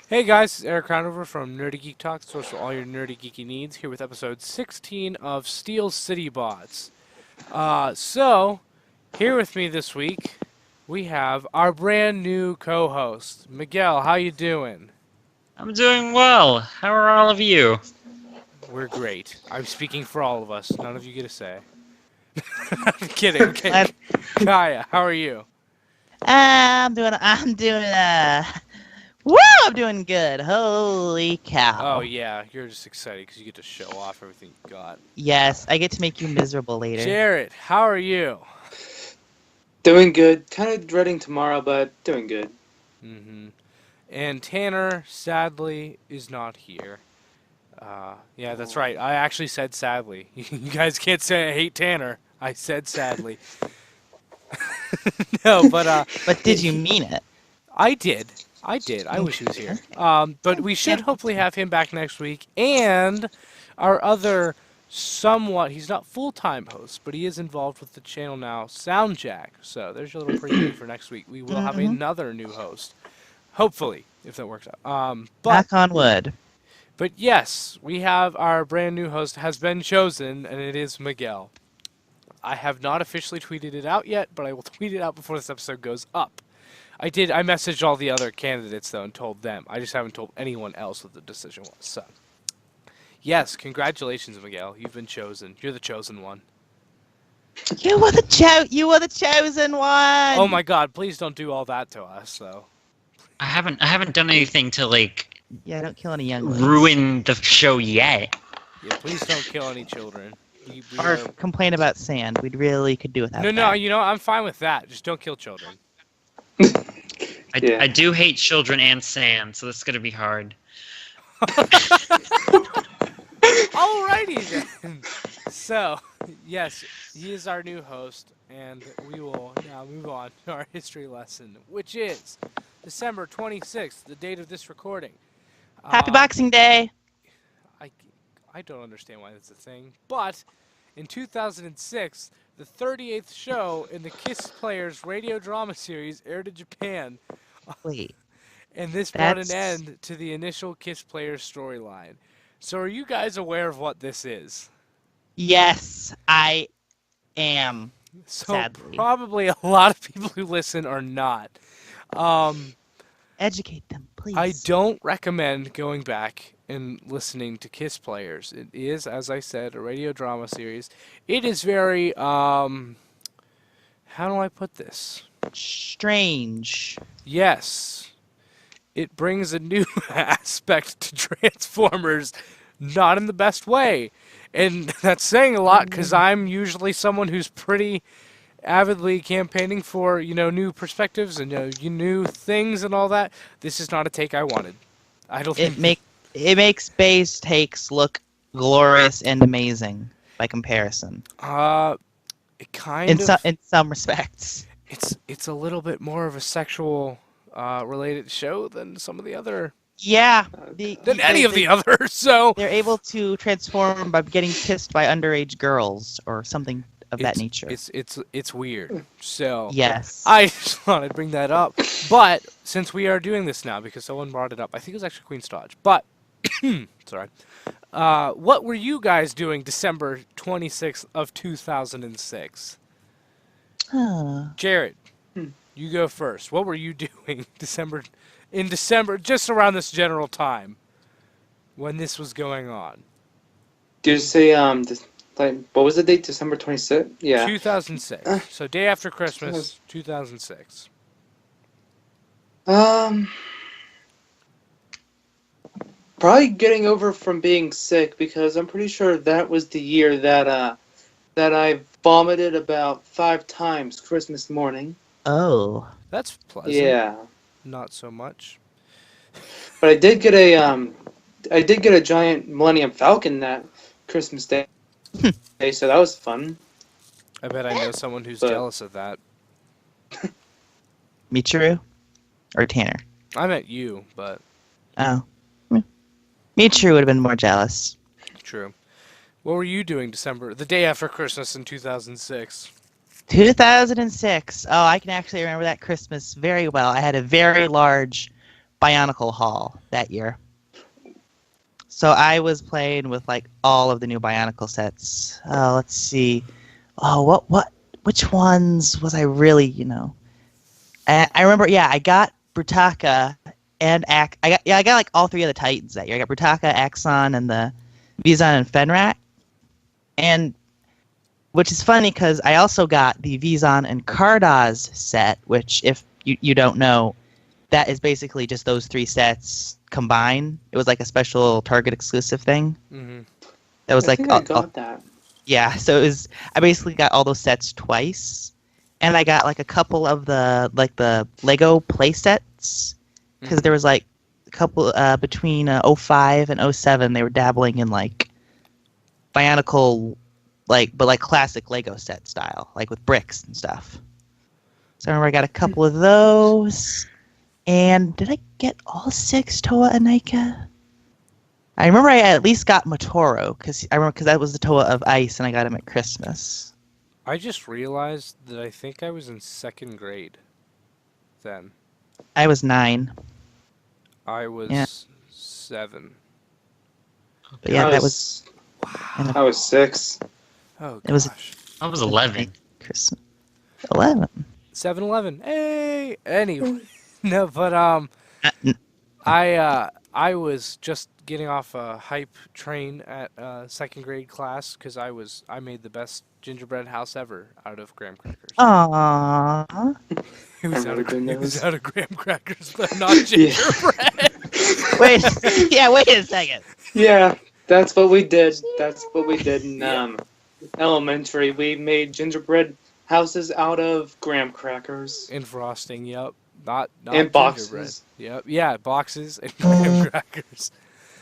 Hey guys, it's Eric Crownover from Nerdy Geek Talk, source for all your nerdy geeky needs, here with episode 16 of Steel City Bots. Here with me this week, we have our brand new co-host, Miguel. How you doing? I'm doing well. How are all of you? We're great. I'm speaking for all of us. None of you get a say. I'm kidding. Okay, I'm, Gaia, how are you? woo, I'm doing good. Holy Oh cow. yeah, you're just excited because you get to show off everything you got. Yes, I get to make you miserable later. Jarrett, how are you? Doing good. Kind of dreading tomorrow, but doing good. Mm-hmm. And Tanner, sadly, is not here. Yeah, that's right. I actually said sadly. You guys can't say I hate Tanner. I said sadly. No, But did you mean it? I did. I did. I wish he was here. But we should Yeah. hopefully have him back next week. And our other somewhat, he's not full-time host, but he is involved with the channel now, Soundjack. So there's your little preview for next week. We will have Mhm. another new host. Hopefully, if that works out. Knock on wood. But yes, we have our brand new host has been chosen, and it is Miguel. I have not officially tweeted it out yet, but I will tweet it out before this episode goes up. I messaged all the other candidates, though, and told them. I just haven't told anyone else what the decision was. So, yes, congratulations, Miguel. You've been chosen. You're the chosen one. You were the chosen one. Oh my god, please don't do all that to us, though. I haven't done anything to Yeah, don't kill any young ones. ruin the show yet. Yeah, please don't kill any children. We Or are... complain about sand. We really could do without No, that. you know, I'm fine with that. Just don't kill children. Yeah. I do hate children and sand, so this is gonna be hard. Alrighty then. So, yes, he is our new host, and we will now move on to our history lesson, which is December 26th, the date of this recording. Happy Uh, Boxing Day. I don't understand why that's a thing, but in 2006, the 38th show in the Kiss Players radio drama series aired in Japan, Wait. and this brought an That's- end to the initial Kiss Players storyline. So are you guys aware of what this is? Yes, I am. So Sadly. probably a lot of people who listen are not. Educate them, please. I don't recommend going back and listening to Kiss Players. It is, as I said, a radio drama series. It is very, how do I put this? Strange. Yes. It brings a new aspect to Transformers, not in the best way. And that's saying a lot because I'm usually someone who's pretty avidly campaigning for, new perspectives and new things and all that. This is not a take I wanted. I don't think It makes base takes look glorious and amazing by comparison. it kind of In some respects. it's a little bit more of a sexual related show than some of the other Yeah. than any of the others. So They're able to transform by getting kissed by underage girls or something of that nature. it's weird. So Yes. I just thought I'd bring that up. But since we are doing this now, because someone brought it up, I think it was actually Queen's Dodge. But sorry. What were you guys doing December 26th of 2006? Jared, you go first. What were you doing in December, just around this general time when this was going on? Did you say what was the date? December 26th? Yeah. 2006. So day after Christmas, 2006. Probably getting over from being sick because I'm pretty sure that was the year that I vomited about 5 times Christmas morning. Oh. That's pleasant. Yeah. Not so much. But I did get a giant Millennium Falcon that Christmas Day, so that was fun. I bet I know someone who's But- jealous of that. Michiru? Or Tanner? I meant you, but Oh. Michiru would have been more jealous. true. What were you doing the day after Christmas in 2006? 2006. Oh, I can actually remember that Christmas very well. I had a very large Bionicle Hall that year. So I was playing with like all of the new Bionicle sets. Let's see. Oh, which ones was I really, I remember, yeah, I got Brutaka and I got like all three of the Titans that year. I got Brutaka, Axon, and the Vizon and Fenrak. And which is funny because I also got the Vizon and Kardas set, which if you don't know, that is basically just those three sets combined. It was like a special Target exclusive thing. Mm-hmm. That was I think I got that. Yeah, so I basically got all those sets twice. And I got like a couple of the Lego play sets because there was like a couple between 05 and 07 they were dabbling in like Bionicle but like classic Lego set style, like with bricks and stuff. So I remember I got a couple of those. And did I get all 6 Toa Anika? I remember I at least got Motoro because that was the Toa of Ice and I got him at Christmas. I just realized that I think I was in 2nd grade then. I was 9. I was 7. But yeah, I was 6. Oh, gosh. It was I was 11. Christmas. 11. 7-Eleven. Hey! Anyway. No, but I was just getting off a hype train at 2nd grade class because I made the best gingerbread house ever out of graham crackers. Aww. It was out remember of graham crackers, but not gingerbread. Wait a second. Yeah, that's what we did. That's what we did in elementary. We made gingerbread houses out of graham crackers. And frosting, yep. Not and boxes. gingerbread. Yep. Yeah, boxes and graham crackers.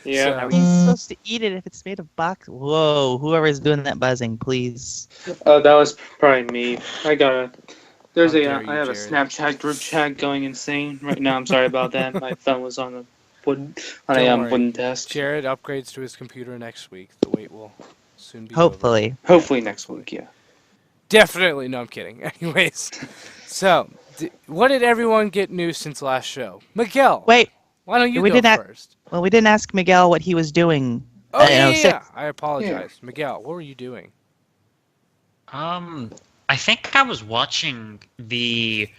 Yeah. How are you supposed to eat it if it's made of box? Whoa, whoever's doing that buzzing, please. Oh, that was probably me. I have How dare you, a Jared. Snapchat group chat going insane right now. I'm sorry about that. My phone was on a Don't worry. wooden desk. Jared upgrades to his computer next week. The wait will soon be over. Hopefully. Hopefully next week, yeah. Definitely. No, I'm kidding. Anyways, so what did everyone get new since last show? Miguel. Wait, Why don't you we go didn't first? well, we didn't ask Miguel what he was doing. Oh, yeah. Six. I apologize. Miguel, what were you doing? I think I was watching the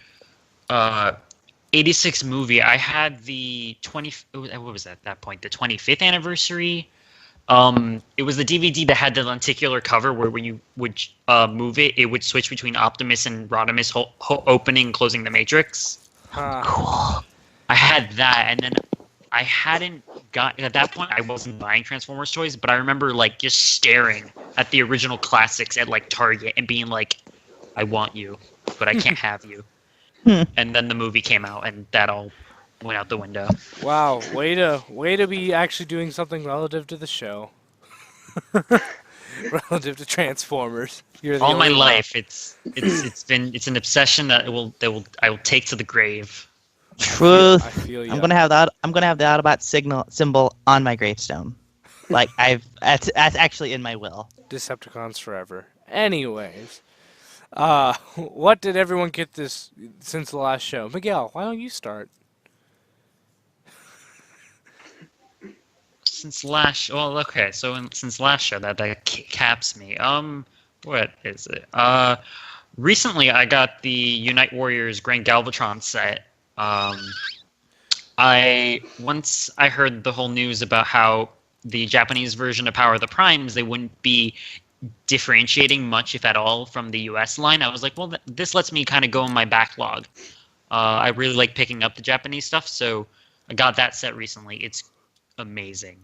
86 movie. I had the what was that at that point? The 25th anniversary. It was the DVD that had the lenticular cover where when you would move it, it would switch between Optimus and Rodimus opening and closing the Matrix. Cool. I had that, and then I hadn't got at that point. I wasn't buying Transformers toys, but I remember like just staring at the original classics at like Target and being like, "I want you, but I can't have you." And then the movie came out, and that all went out the window. Wow, way to be actually doing something relative to the show. Relative to Transformers. You're the All my only one. life, it's an obsession that I will take to the grave. Truth. I feel you. I'm gonna have the Autobot symbol on my gravestone. Like that's actually in my will. Decepticons forever. Anyways, what did everyone get this since the last show? Miguel, why don't you start? Since last since last show that caps me. What is it? Recently I got the Unite Warriors Grand Galvatron set. Once I heard the whole news about how the Japanese version of Power of the Primes, they wouldn't be differentiating much, if at all, from the US line. I was like, well, this lets me kind of go in my backlog. I really like picking up the Japanese stuff, so I got that set recently. It's amazing.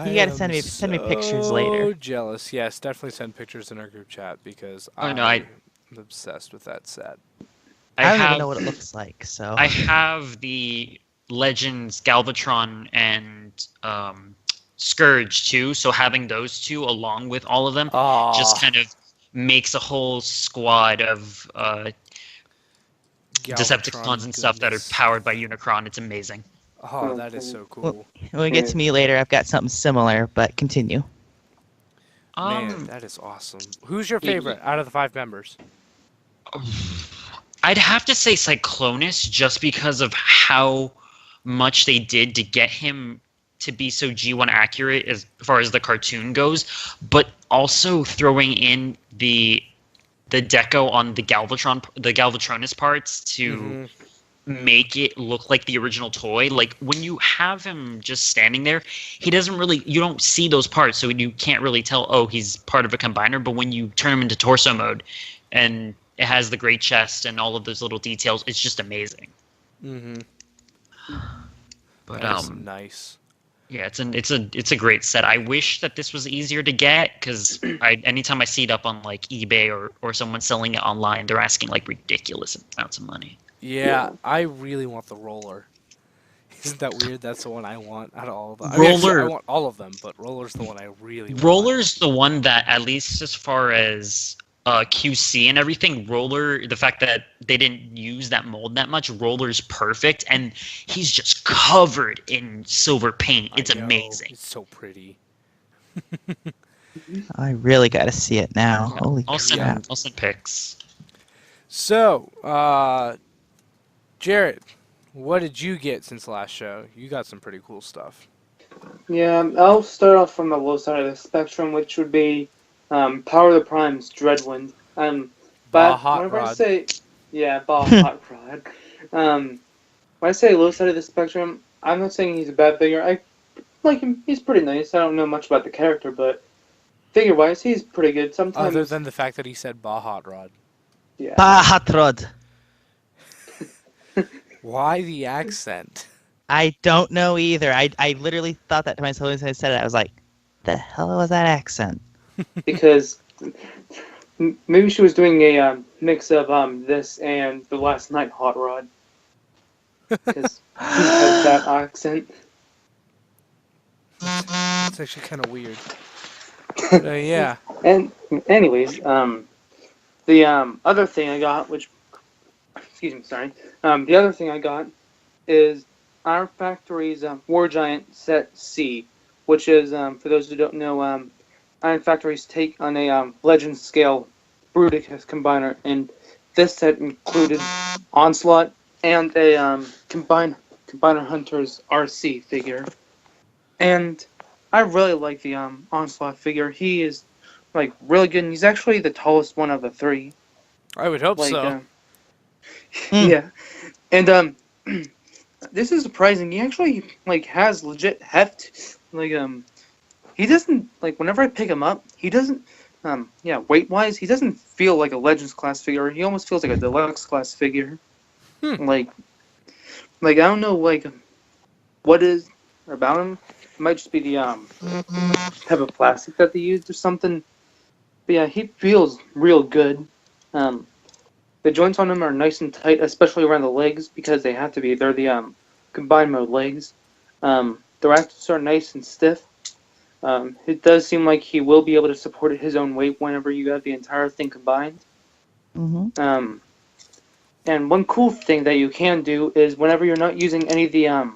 You gotta send me pictures later. So jealous. Yes, definitely send pictures in our group chat because I'm obsessed with that set. I don't even know what it looks like, so I have the Legends Galvatron and Scourge too, so having those two along with all of them just kind of makes a whole squad of Decepticons and stuff that are powered by Unicron. It's amazing. Oh, that is so cool. When we get to me later, I've got something similar, but continue. Man, that is awesome. Who's your favorite out of the 5 members? I'd have to say Cyclonus just because of how much they did to get him to be so G1 accurate as far as the cartoon goes, but also throwing in the deco on the Galvatronus parts to make it look like the original toy. Like when you have him just standing there, he doesn't really, you don't see those parts, so you can't really tell, oh, he's part of a combiner. But when you turn him into torso mode and it has the great chest and all of those little details, it's just amazing. But That is nice. yeah, it's a great set. I wish that this was easier to get, because anytime I see it up on like eBay or someone selling it online, they're asking like ridiculous amounts of money. Yeah, I really want the roller. Isn't that weird? That's the one I want out of all of them. Roller. Actually, I want all of them, but roller's the one I really want. Roller's the one that, at least as far as QC and everything, Roller, the fact that they didn't use that mold that much, Roller's perfect, and he's just covered in silver paint. It's amazing. It's so pretty. I really got to see it now. Yeah, Holy I'll crap. send pics. So, Jared, what did you get since the last show? You got some pretty cool stuff. Yeah, I'll start off from the low side of the spectrum, which would be Power of the Prime's Dreadwind. But Hot whenever I Rod. say, yeah, Hot Rod. When I say low side of the spectrum, I'm not saying he's a bad figure. I like him. He's pretty nice. I don't know much about the character, but figure-wise, he's pretty good. Sometimes, Other than the fact that he said Hot Rod. yeah. Bahatrod. Why the accent? I don't know either. I literally thought that to myself as I said it. I was like, the hell was that accent? Because maybe she was doing a mix of this and the last night Hot Rod. Because he has that accent. It's actually kind of weird. But, yeah. And anyways, the other thing I got, which, excuse me, sorry. The other thing I got is our factory's War Giant Set C, which is, for those who don't know, Iron Factory's take on a Legend scale Bruticus combiner, and this set included Onslaught and a Combiner Hunter's RC figure. And I really like the Onslaught figure. He is like really good, and he's actually the tallest one of the three. I would hope Like, so. yeah, and this is surprising. He actually like has legit heft. Like he doesn't like whenever I pick him up, he doesn't. Weight wise, he doesn't feel like a Legends class figure. He almost feels like a Deluxe class figure. Like I don't know like what is about him. It might just be the type of plastic that they used or something. But yeah, he feels real good. The joints on him are nice and tight, especially around the legs, because they have to be. They're the combined mode legs. The racks are nice and stiff. It does seem like he will be able to support his own weight whenever you have the entire thing combined. Mm-hmm. And one cool thing that you can do is whenever you're not using any of the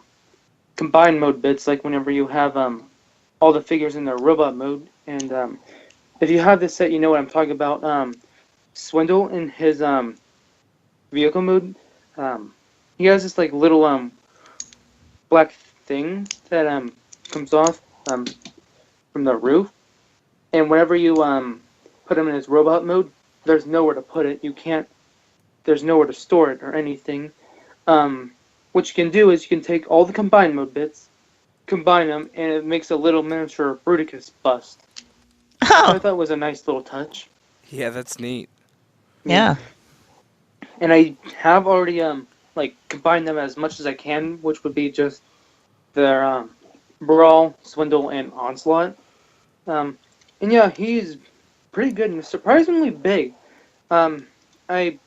combined mode bits, like whenever you have all the figures in their robot mode, and if you have this set, you know what I'm talking about. Swindle in his vehicle mode, he has this like little black thing that comes off from the roof, and whenever you put him in his robot mode, there's nowhere to put it. There's nowhere to store it or anything. What you can do is you can take all the combined mode bits, combine them, and it makes a little miniature Bruticus bust. I thought it was a nice little touch. Yeah, that's neat. Yeah. And I have already like combined them as much as I can, which would be just their Brawl, Swindle, and Onslaught. And yeah, he's pretty good and surprisingly big. I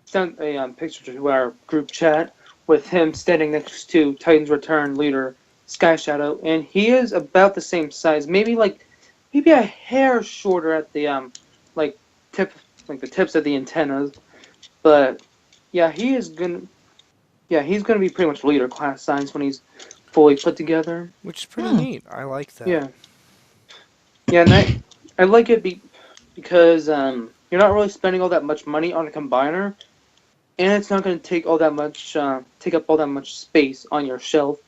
sent a picture to our group chat with him standing next to Titan's Return leader Sky Shadow, and he is about the same size, maybe a hair shorter at the the tips of the antennas, but yeah, he's gonna be pretty much leader class size when he's fully put together. Which is pretty neat. I like that. Yeah, and I like it because you're not really spending all that much money on a combiner, and it's not going to take up all that much space on your shelf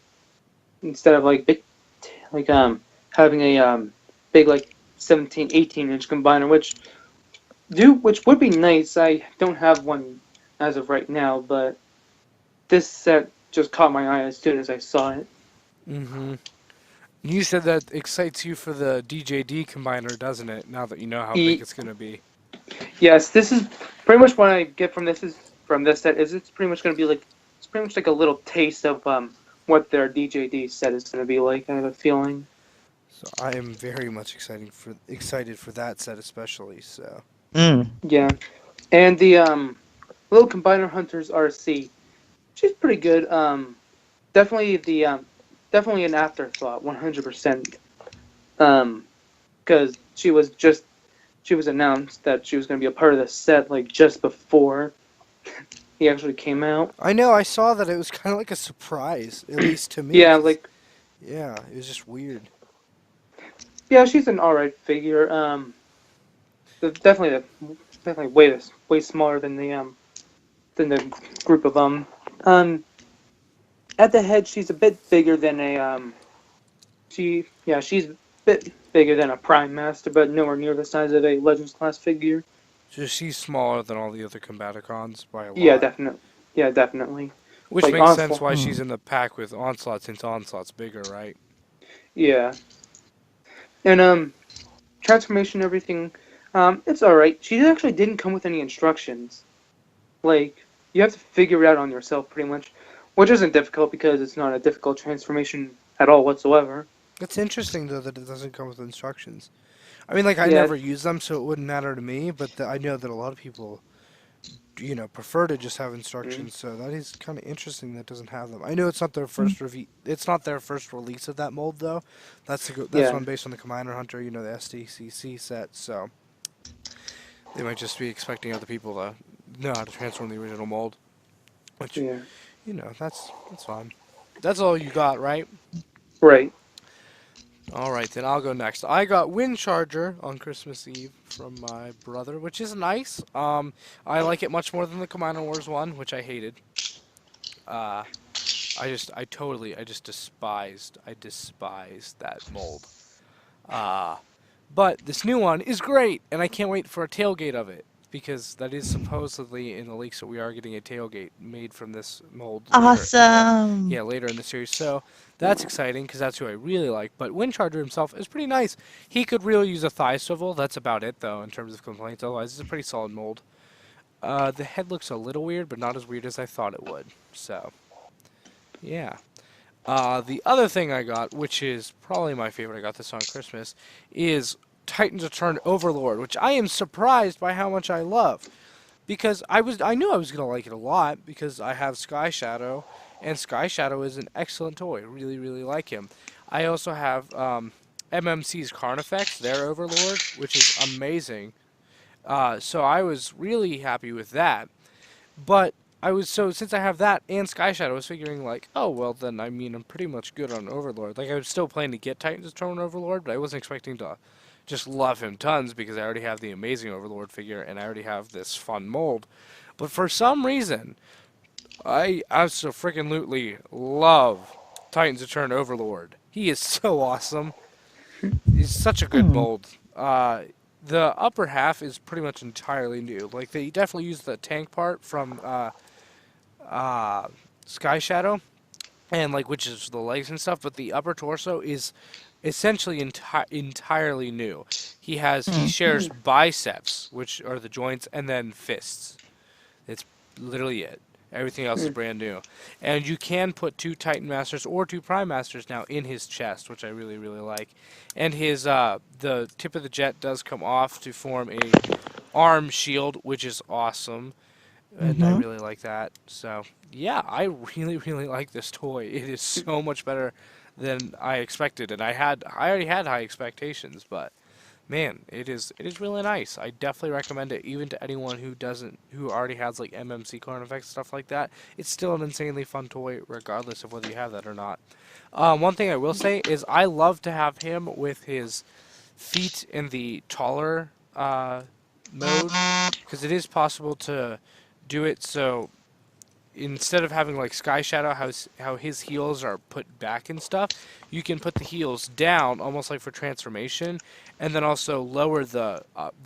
instead of like having a big like 17, 18-inch combiner, which would be nice. I don't have one as of right now, but this set just caught my eye as soon as I saw it. Mm-hmm. You said that excites you for the DJD combiner, doesn't it? Now that you know how big it's going to be. Yes, this is pretty much what I get from this set. It's pretty much going to be like a little taste of what their DJD set is going to be like. I have a feeling. So I am very much excited for that set especially. So. Yeah, and the little combiner hunters RC, she's pretty good. Definitely definitely an afterthought, 100%. Because she was announced that she was going to be a part of the set like just before he actually came out. I know. I saw that it was kind of like a surprise, at least to me. Yeah, yeah, it was just weird. Yeah, she's an alright figure. Definitely way smaller than the group of them. At the head, she's a bit bigger than she's a bit bigger than a Prime Master, but nowhere near the size of a Legends class figure. So she's smaller than all the other Combaticons by a lot. Yeah, definitely. Yeah, definitely. Which like makes Onslaught. sense why she's in the pack with Onslaught, since Onslaught's bigger, right? Yeah. And transformation, everything, it's alright. She actually didn't come with any instructions. Like, you have to figure it out on yourself, pretty much. Which isn't difficult, because it's not a difficult transformation at all whatsoever. It's interesting, though, that it doesn't come with instructions. I mean, like, I Yeah. never use them, so it wouldn't matter to me, but I know that a lot of people, prefer to just have instructions, so that is kind of interesting that doesn't have them. I know it's not their first it's not their first release of that mold, though. That's one based on the Combiner Hunter, the SDCC set, so they might just be expecting other people to know how to transform the original mold, which, Yeah. that's fine. That's all you got, right? Right. Alright, then I'll go next. I got Wind Charger on Christmas Eve from my brother, which is nice. I like it much more than the Combiner Wars one, which I hated. I just despised that mold. But this new one is great, and I can't wait for a tailgate of it, because that is supposedly in the leaks that we are getting a tailgate made from this mold. Awesome! Later in the series. So that's exciting, because that's who I really like. But Windcharger himself is pretty nice. He could really use a thigh swivel. That's about it, though, in terms of complaints. Otherwise, it's a pretty solid mold. The head looks a little weird, but not as weird as I thought it would. So, yeah. The other thing I got, which is probably my favorite, I got this on Christmas, is Titans Return Overlord, which I am surprised by how much I love. Because I knew I was going to like it a lot, because I have Sky Shadow, and Sky Shadow is an excellent toy. Really, really like him. I also have MMC's Carnifex, their Overlord, which is amazing. So I was really happy with that. But since I have that and Sky Shadow, I was figuring like, oh, well then, I'm pretty much good on Overlord. Like, I was still planning to get Titans Return Overlord, but I wasn't expecting to just love him tons, because I already have the amazing Overlord figure, and I already have this fun mold. But for some reason, I absolutely love Titans Return Overlord. He is so awesome. He's such a good mold. The upper half is pretty much entirely new. Like, they definitely use the tank part from Sky Shadow, and which is the legs and stuff, but the upper torso is essentially entirely new. He shares biceps, which are the joints, and then fists. It's literally it. Everything else is brand new. And you can put 2 Titan Masters or 2 Prime Masters now in his chest, which I really, really like. And his the tip of the jet does come off to form a arm shield, which is awesome. And I really like that. So, yeah, I really, really like this toy. It is so much better than I expected, and I already had high expectations, but man, it is really nice. I definitely recommend it, even to anyone who already has like MMC Carnifex stuff like that. It's still an insanely fun toy, regardless of whether you have that or not. One thing I will say is I love to have him with his feet in the taller mode, because it is possible to do it so instead of having like Sky Shadow, how his heels are put back and stuff, you can put the heels down, almost like for transformation, and then also lower the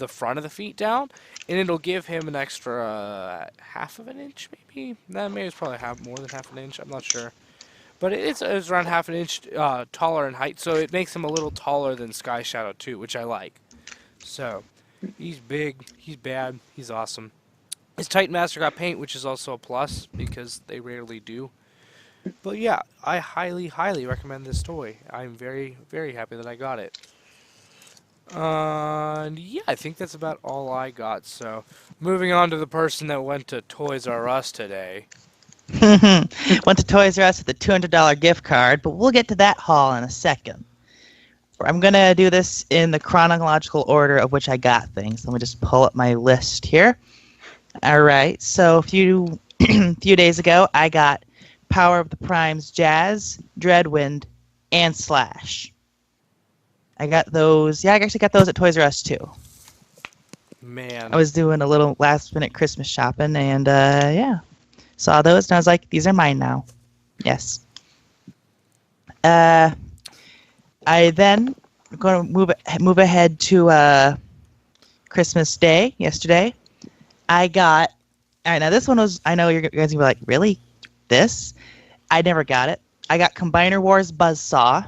front of the feet down, and it'll give him an extra half of an inch, maybe. That maybe it's probably more than half an inch. I'm not sure, but it's around half an inch taller in height, so it makes him a little taller than Sky Shadow too, which I like. So he's big, he's bad, he's awesome. His Titan Master got paint, which is also a plus, because they rarely do. But yeah, I highly, highly recommend this toy. I'm very, very happy that I got it. And yeah, I think that's about all I got. So, moving on to the person that went to Toys R Us today. Went to Toys R Us with a $200 gift card, but we'll get to that haul in a second. I'm going to do this in the chronological order of which I got things. Let me just pull up my list here. All right, so a few days ago, I got Power of the Primes Jazz, Dreadwind, and Slash. I got those. Yeah, I actually got those at Toys R Us too. Man. I was doing a little last-minute Christmas shopping, and yeah, saw those, and I was like, these are mine now. Yes. I then am going to move ahead to Christmas Day, yesterday. I got, all right, now this one was, I know you guys are going to be like, really? This? I never got it. I got Combiner Wars Buzzsaw.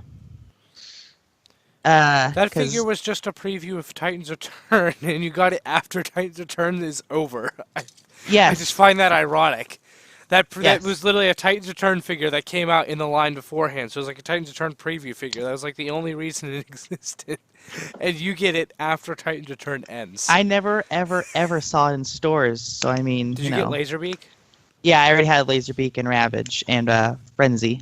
That figure was just a preview of Titans Return, and you got it after Titans Return is over. I just find that ironic. That was literally a Titans Return figure that came out in the line beforehand, so it was like a Titans Return preview figure. That was like the only reason it existed. And you get it after Titans Return ends. I never, ever, ever saw it in stores, so I mean, Did you get Laserbeak? Yeah, I already had Laserbeak and Ravage and Frenzy.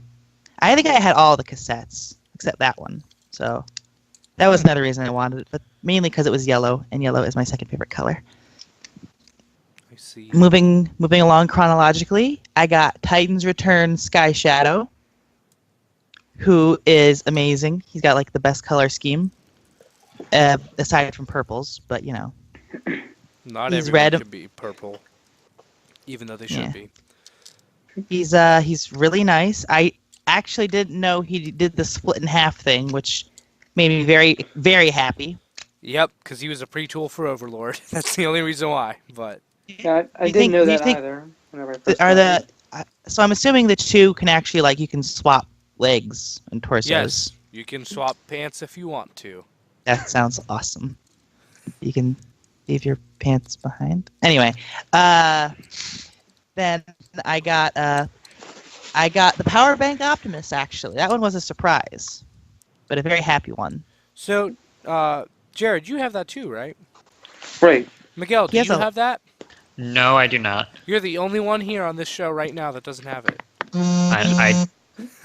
I think I had all the cassettes, except that one. So that was another reason I wanted it, but mainly because it was yellow, and yellow is my second favorite color. I see. Moving along chronologically, I got Titans Return Sky Shadow, who is amazing. He's got like the best color scheme, aside from purples, but you know. Not everyone can be purple, even though they should be. He's really nice. I actually didn't know he did the split in half thing, which made me very, very happy. Yep, because he was a pre-tool for Overlord. That's the only reason why. But yeah, I didn't know that either. Whenever I first so I'm assuming the two can actually, like, you can swap legs and torsos. Yes, you can swap pants if you want to. That sounds awesome. You can leave your pants behind. Anyway, then I got the Power Bank Optimus. Actually, that one was a surprise, but a very happy one. So, Jared, you have that too, right? Right. Miguel, do you have that? No, I do not. You're the only one here on this show right now that doesn't have it.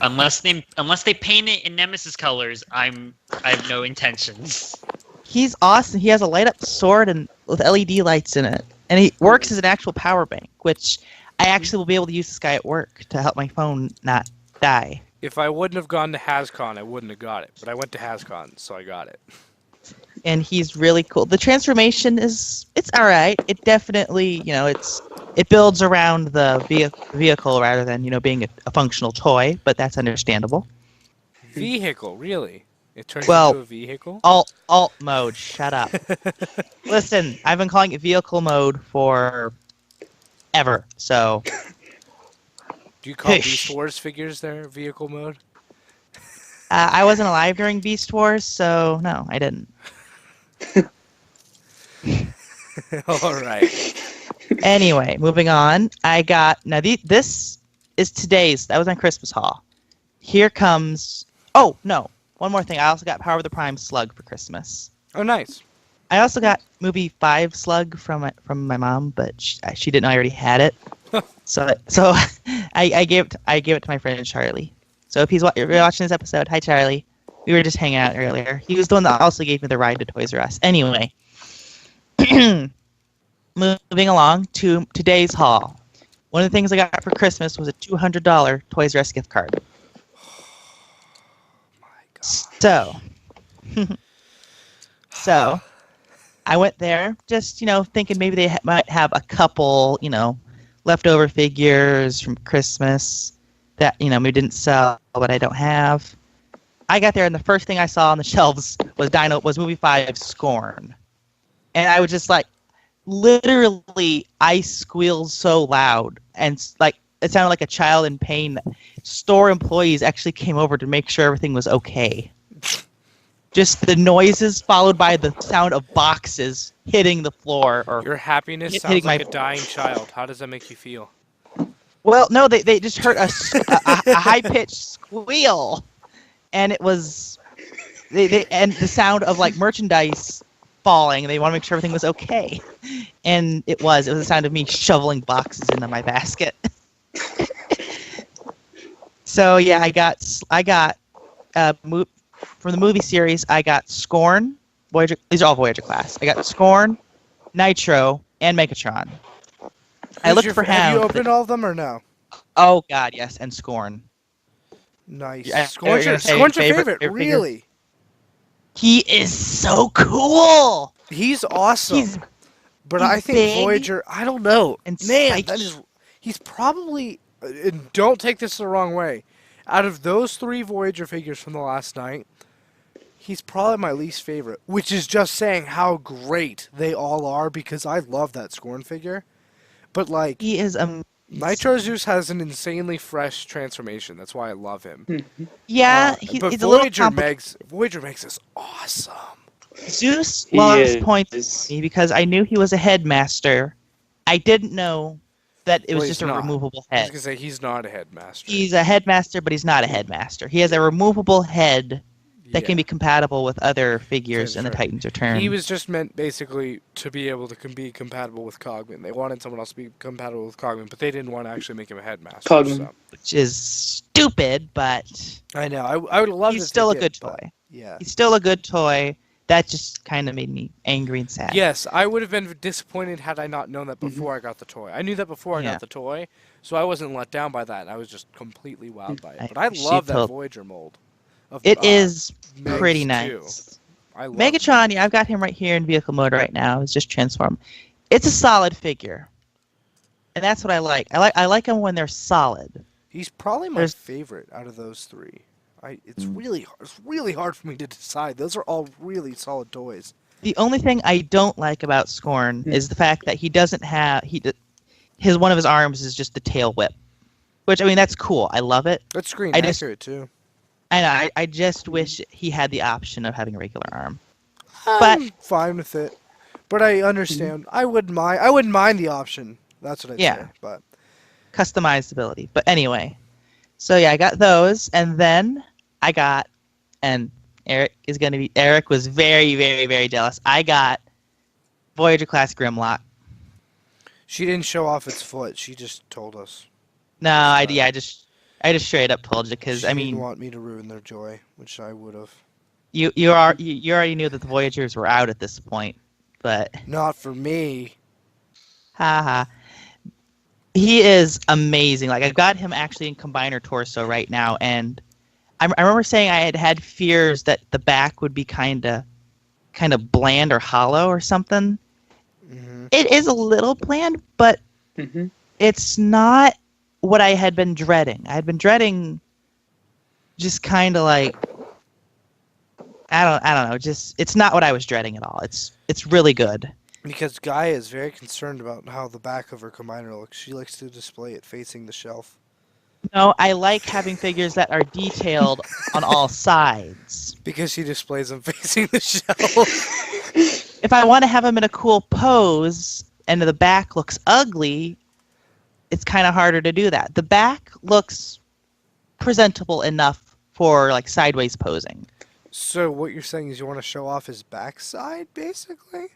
Unless they paint it in Nemesis colors, I have no intentions. He's awesome. He has a light up sword and with LED lights in it, and he works as an actual power bank, which I actually will be able to use this guy at work to help my phone not die. If I wouldn't have gone to HasCon, I wouldn't have got it. But I went to HasCon, so I got it. And he's really cool. The transformation it's all right. It definitely, it builds around the vehicle rather than, being a functional toy, but that's understandable. Vehicle, really? It turns into a vehicle? Alt mode, shut up. Listen, I've been calling it vehicle mode for ever, so... Do you call Beast Wars figures their vehicle mode? I wasn't alive during Beast Wars, so no, I didn't. All right. Anyway, moving on. I got... Now, this is today's... That was on Christmas haul. Here comes... Oh, no. One more thing. I also got Power of the Prime Slug for Christmas. Oh, nice. I also got Movie 5 Slug from my mom, but she didn't know I already had it. so I gave it to my friend Charlie. So if you're watching this episode, hi Charlie. We were just hanging out earlier. He was the one that also gave me the ride to Toys R Us. Anyway, moving along to today's haul. One of the things I got for Christmas was a $200 Toys R Us gift card. Oh my God. So I went there just, thinking maybe they might have a couple, leftover figures from Christmas that maybe didn't sell, but I don't have. I got there, and the first thing I saw on the shelves was movie 5 Scorn, and I was just like, literally, I squealed so loud, and like it sounded like a child in pain. Store employees actually came over to make sure everything was okay. Just the noises followed by the sound of boxes hitting the floor. Or Your happiness sounds like a dying child. How does that make you feel? Well, no, they just heard a high-pitched squeal, and it was and the sound of like merchandise falling, and they want to make sure everything was okay. And it was the sound of me shoveling boxes into my basket. So yeah, I got from the movie series, I got Scorn, Voyager. These are all Voyager class. I got Scorn, Nitro, and Megatron. I looked for Have you opened all of them or no? Oh God, yes, and Scorn. Nice. Yeah, Scorn's your favorite, really? He is so cool. He's awesome. But I think Voyager, I don't know. And man, he's probably, and don't take this the wrong way, out of those 3 Voyager figures from the last night, he's probably my least favorite, which is just saying how great they all are, because I love that Scorn figure. But like, he is Nitro Zeus has an insanely fresh transformation. That's why I love him. Yeah, but he's Voyager a little Voyager makes this awesome. Zeus lost points to me because I knew he was a headmaster. I didn't know that it was just a removable head. I was going to say, he's not a headmaster. He's a headmaster, but he's not a headmaster. He has a removable head that can be compatible with other figures in the Titans Return. He was just meant basically to be able to be compatible with Cogman. They wanted someone else to be compatible with Cogman, but they didn't want to actually make him a headmaster. Cogman. Which is stupid, but I know. I would love. He's still a good toy. Yeah, he's still a good toy. That just kind of made me angry and sad. Yes, I would have been disappointed had I not known that before I got the toy. I knew that before I got the toy, so I wasn't let down by that. I was just completely wowed by it. But I love that Voyager mold. It is pretty nice. Too. I love Megatron, yeah, I've got him right here in vehicle mode right now. It's just transformed. It's a solid figure, and that's what I like. I like them when they're solid. He's probably my favorite out of those 3. It's really hard for me to decide. Those are all really solid toys. The only thing I don't like about Scorn is the fact that he doesn't have one of his arms is just the tail whip, which I mean that's cool. I love it. That's screen accurate too. I just wish he had the option of having a regular arm. I'm fine with it, but I understand. I wouldn't mind the option. That's what I'd say. But customizability. But anyway, so yeah, I got those, and then I got, and Eric was very, very, very jealous. I got Voyager class Grimlock. She didn't show off its foot. She just told us. No, I just straight up told you because I mean, didn't want me to ruin their joy, which I would have. You already knew that the Voyagers were out at this point, but not for me. Haha. He is amazing. Like I've got him actually in Combiner Torso right now, and I remember saying I had fears that the back would be kind of bland or hollow or something. Mm-hmm. It is a little bland, but it's not what I had been dreading. I had been dreading just kind of like I don't know, just it's not what I was dreading at all. It's really good. Because Gaia is very concerned about how the back of her combiner looks. She likes to display it facing the shelf. No, I like having figures that are detailed on all sides. Because she displays them facing the shelf. If I want to have them in a cool pose and the back looks ugly, it's kind of harder to do that. The back looks presentable enough for like sideways posing. So what you're saying is you want to show off his backside, basically?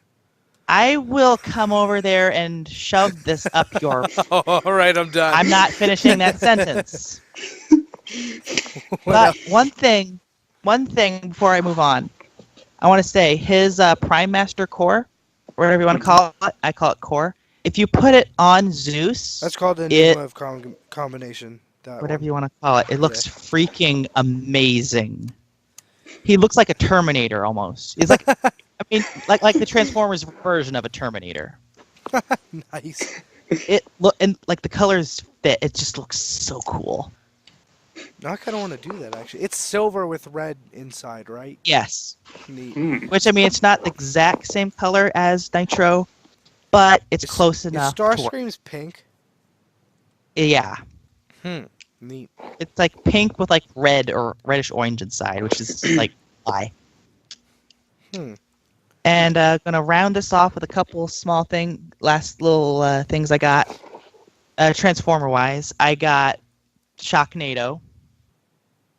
I will come over there and shove this up your... Oh, all right, I'm done. I'm not finishing that sentence. But one thing before I move on, I want to say his Prime Master Core, whatever you want to call it, I call it Core. If you put it on Zeus... That's called an Enigma of Combination. Whatever you want to call it. It looks freaking amazing. He looks like a Terminator almost. He's like... I mean, like the Transformers version of a Terminator. Nice. and like the colors fit. It just looks so cool. Now I kind of want to do that, actually. It's silver with red inside, right? Yes. Neat. Which, I mean, it's not the exact same color as Nitro, but it's close Is enough. to work. Starscream's pink? Yeah. Neat. It's like pink with like red or reddish orange inside, which is like why. And gonna round this off with a couple small last little things I got. Transformer wise, I got Shocknado.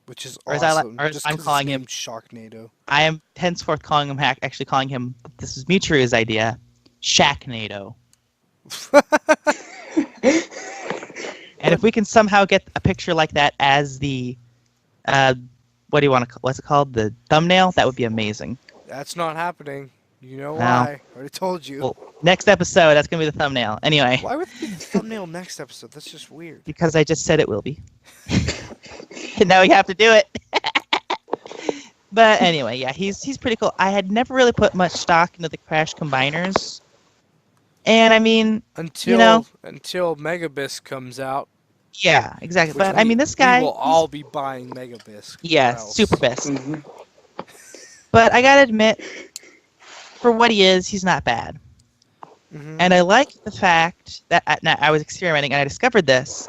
Which is Or awesome. or Just I'm 'cause it's calling him. named Shocknado. I am henceforth calling him. Actually calling him. This is Michiru's idea. Shacknado. And if we can somehow get a picture like that as the, what do you want to? What's it called? The thumbnail. That would be amazing. That's not happening. You know No. why? I already told you. Well, next episode, that's gonna be the thumbnail. Anyway, Why would it be the thumbnail next episode? That's just weird. because I just said it will be. And now we have to do it. But anyway, yeah, he's pretty cool. I had never really put much stock into the Crash Combiners, and I mean, Until Megabisc comes out. yeah, exactly. which But I mean, this guy, We will all be buying Megabisc. yeah, or else. super best. Mhm. But I gotta admit, for what he is, he's not bad. Mhm. And I like the fact that I was experimenting and I discovered this.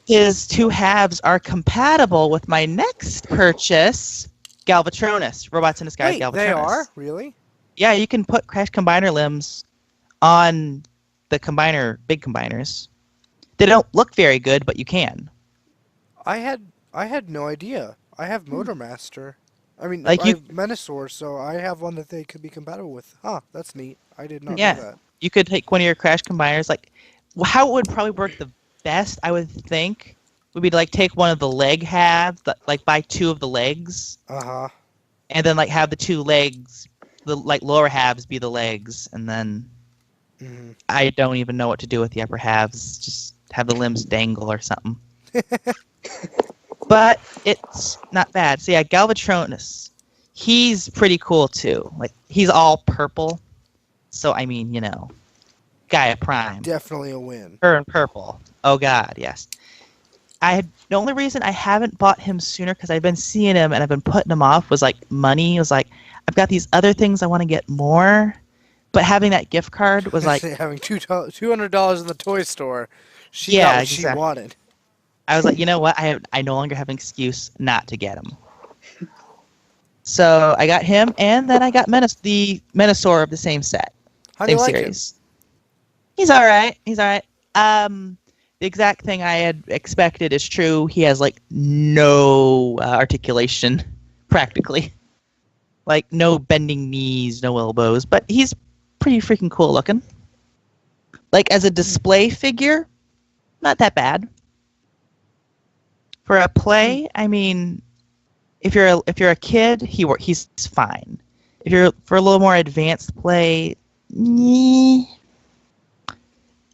His two halves are compatible with my next purchase, Galvatronus. Robots in Disguise Wait, Galvatronus. they are? Really? Yeah, you can put Crash Combiner limbs on the big combiners. They don't look very good, but you can. I had no idea. I have Motormaster. I mean, Like I you- have Menasor, so I have one that they could be compatible with. Huh, that's neat. I did not Yeah. know that. You could take one of your Crash Combiners. Like, how it would probably work the best, I would think, would be to like take one of the leg halves, like buy two of the legs, Uh-huh. and then like have the two legs, the like lower halves be the legs, and then Hmm. I don't even know what to do with the upper halves. Just have the limbs dangle or something. But it's not bad. So yeah, Galvatronus, he's pretty cool too. Like he's all purple, so I mean, Gaia Prime. Definitely a win. Her in purple. Oh god, yes. The only reason I haven't bought him sooner because I've been seeing him and I've been putting him off was like money. It was like I've got these other things I want to get more, but having that gift card was like having $200 in the toy store. She Yeah, got what she exactly. wanted. I was like, you know what? I no longer have an excuse not to get him. So I got him, and then I got the Menasor of the same set, How do you same like series. He's all right. He's all right. The exact thing I had expected is true. He has like no articulation, practically, like no bending knees, no elbows, but he's pretty freaking cool looking. Like as a display figure, not that bad. For a play, I mean, if you're a kid, he's fine. If you're for a little more advanced play, nyeh.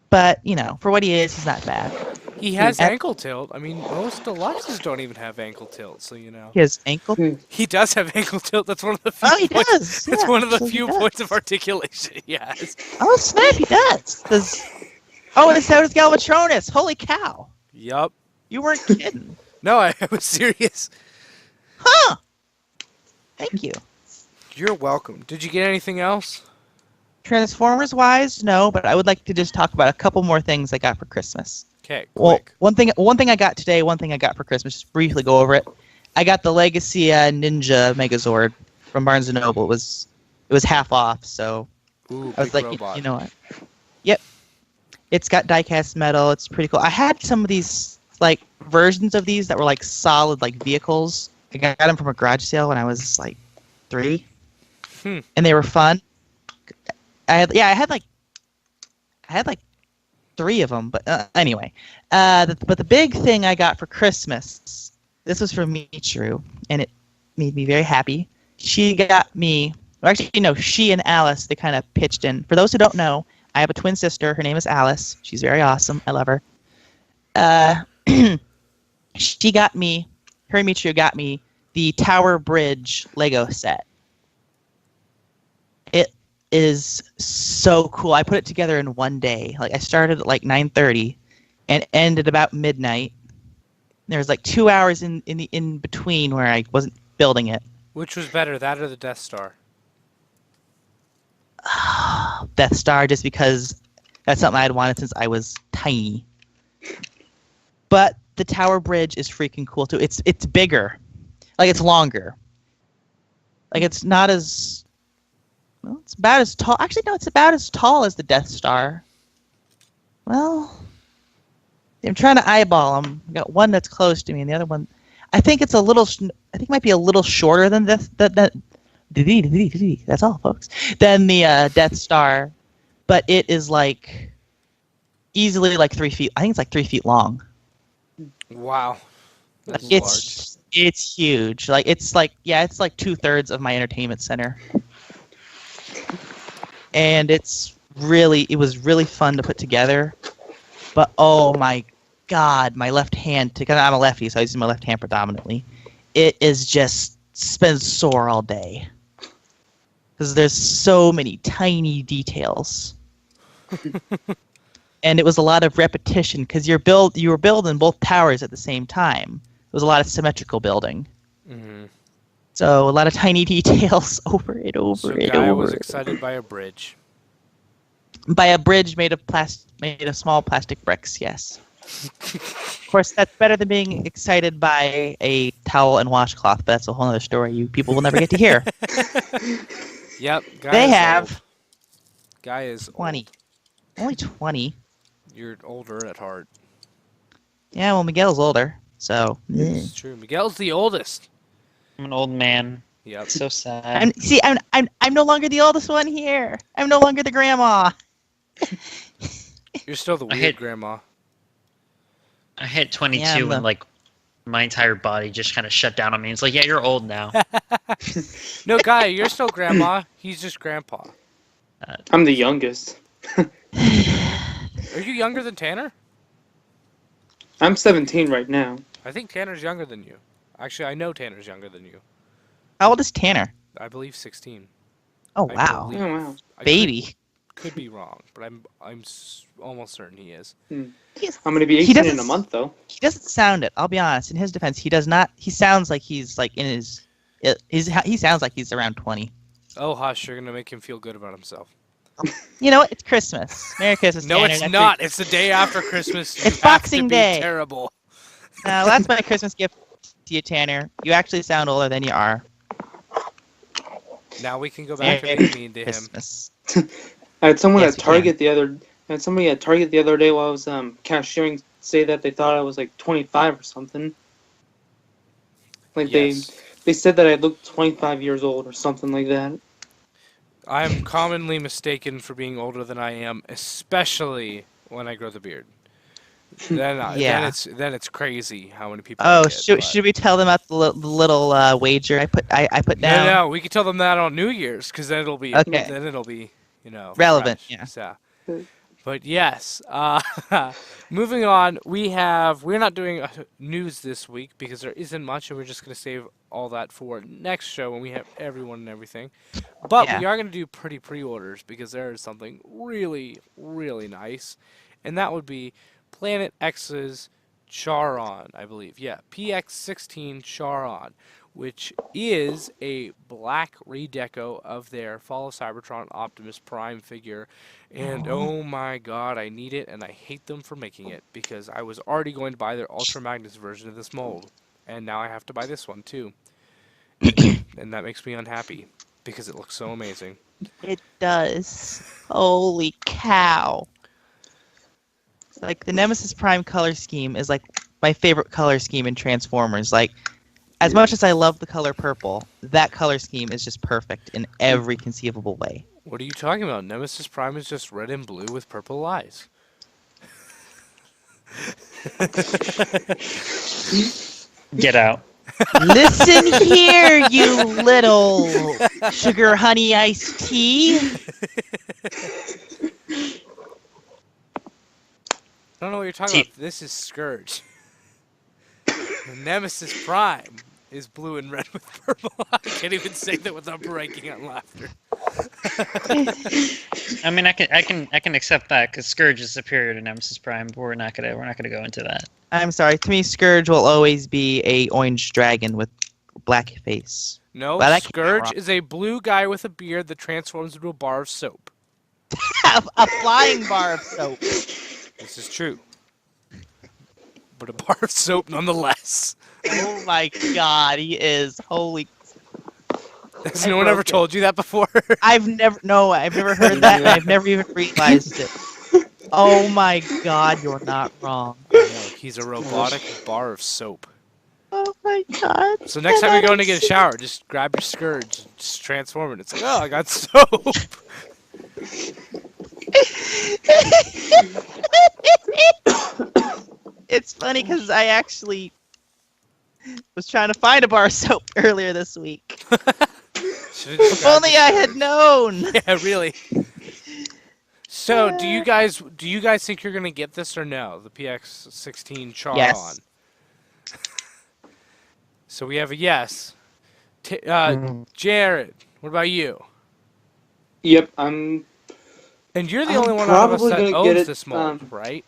But for what he is, he's not bad. He has At- ankle tilt. I mean, most deluxes don't even have ankle tilt, so He has ankle. He does have ankle tilt. That's one of the few Oh, he points. does. It's Yeah, one of the actually he few does. points of articulation he has. Oh snap, he does. And so does Galvatronus. Holy cow! Yup. You weren't kidding. No, I was serious. Huh? Thank you. You're welcome. Did you get anything else? Transformers wise, no, but I would like to just talk about a couple more things I got for Christmas. Okay, Well, quick. one thing I got today, one thing I got for Christmas, just briefly go over it. I got the Legacy Ninja Megazord from Barnes & Noble. It was half off, so Ooh, I was big like, robot. you know what? Yep. It's got die-cast metal. It's pretty cool. I had some of these like versions of these that were like solid like vehicles. I got them from a garage sale when I was like 3, and they were fun. I had like 3 of them, but anyway. But the big thing I got for Christmas, this was from Michiru, and it made me very happy. She got me. Well, actually, she and Alice, they kind of pitched in. For those who don't know, I have a twin sister. Her name is Alice. She's very awesome. I love her. She got me. Her and Michiru got me the Tower Bridge Lego set. is so cool. I put it together in one day. Like I started at like 9:30 and ended about midnight. There was like 2 hours in between where I wasn't building it. Which was better, that or the Death Star? Death Star, just because that's something I'd wanted since I was tiny. But the Tower Bridge is freaking cool too. It's bigger, like it's longer. Like it's not as well. It's about as tall. Actually, no, it's about as tall as the Death Star. Well, I'm trying to eyeball them. I got one that's close to me, and the other one, I think it's a little. I think it might be a little shorter than that's all, folks. Than the Death Star, but it is like easily like 3 feet. I think it's like 3 feet long. Wow. That's It's huge. Like it's like 2/3 of my entertainment center. And it was really fun to put together. But oh my god, my left hand, because I'm a lefty, so I use my left hand predominantly. It is just been sore all day. Because there's so many tiny details. And it was a lot of repetition because you were building both towers at the same time. It was a lot of symmetrical building. Mm-hmm. So a lot of tiny details over and over so and Gaia over. was excited by a bridge. By a bridge made of small plastic bricks, yes. Of course, that's better than being excited by a towel and washcloth, but that's a whole other story you people will never get to hear. Yep. Gaia's They have old. Gaia's 20. Old. Only 20. You're older at heart. Yeah, well, Miguel's older, so. It's true. Miguel's the oldest. I'm an old man. Yep. So sad. I'm no longer the oldest one here. I'm no longer the grandma. You're still the weird grandma. I hit 22 and like my entire body just kind of shut down on me. It's like, yeah, you're old now. No, Gaia, you're still grandma. He's just grandpa. I'm the youngest. Are you younger than Tanner? I'm 17 right now. I think Tanner's younger than you. Actually, I know Tanner's younger than you. How old is Tanner? I believe 16. Oh, wow. Oh, wow. Baby. Could be wrong, but I'm almost certain he is. I'm going to be 18 in a month, though. He doesn't sound it. I'll be honest. In his defense, he does not. He sounds like he's like in his. He sounds like he's around 20. Oh, hush! You're gonna make him feel good about himself. You know what? It's Christmas. Merry Christmas. No, Tanner. it's not. It's the day after Christmas. It's Boxing Day. Terrible. That's my Christmas gift to you, Tanner. You actually sound older than you are. Now we can go back to being mean to Christmas. I had someone at Target the other. I had somebody at Target the other day while I was cashiering say that they thought I was like 25 or something. Like yes. they said that I looked 25 years old or something like that. I am commonly mistaken for being older than I am, especially when I grow the beard. Then it's crazy how many people. Oh, should we tell them about the little wager I put down? No, we can tell them that on New Year's because then it'll be relevant. Fresh. Yeah. But yes, moving on. We're not doing news this week because there isn't much, and we're just gonna save all that for next show when we have everyone and everything. But we are gonna do pretty pre-orders because there is something really, really nice, and that would be Planet X's Charon, I believe. Yeah, PX16 Charon, which is a black redeco of their Fall of Cybertron Optimus Prime figure. And oh my god, I need it, and I hate them for making it, because I was already going to buy their Ultra Magnus version of this mold. And now I have to buy this one, too. And that makes me unhappy, because it looks so amazing. It does. Holy cow. Like, the Nemesis Prime color scheme is, like, my favorite color scheme in Transformers. Like, as much as I love the color purple, that color scheme is just perfect in every conceivable way. What are you talking about? Nemesis Prime is just red and blue with purple eyes. Get out. Listen here, you little sugar honey iced tea. I don't know what you're talking about. This is Scourge. The Nemesis Prime is blue and red with purple. I can't even say that without breaking out laughter. I mean, I can accept that because Scourge is superior to Nemesis Prime, but we're not gonna go into that. I'm sorry. To me, Scourge will always be a orange dragon with black face. No, But I can't Scourge wrong. is a blue guy with a beard that transforms into a bar of soap. A flying bar of soap. This is true. But a bar of soap nonetheless. Oh my god, he is holy. Has no one ever told you that before? I've never heard that, and I've never even realized it. Oh my god, you're not wrong. No, he's a robotic bar of soap. Oh my god. So next time you're going to get a shower, just grab your Scourge and just transform it. It's like, oh, I got soap. It's funny because I actually was trying to find a bar of soap earlier this week. If only I had known. Yeah, really. So, do you guys think you're gonna get this or no? The PX-16 Charon. Yes. So we have a yes. Jared, what about you? Yep, And you're the I'm only one out of us probably that gonna get owns it, this mold, right?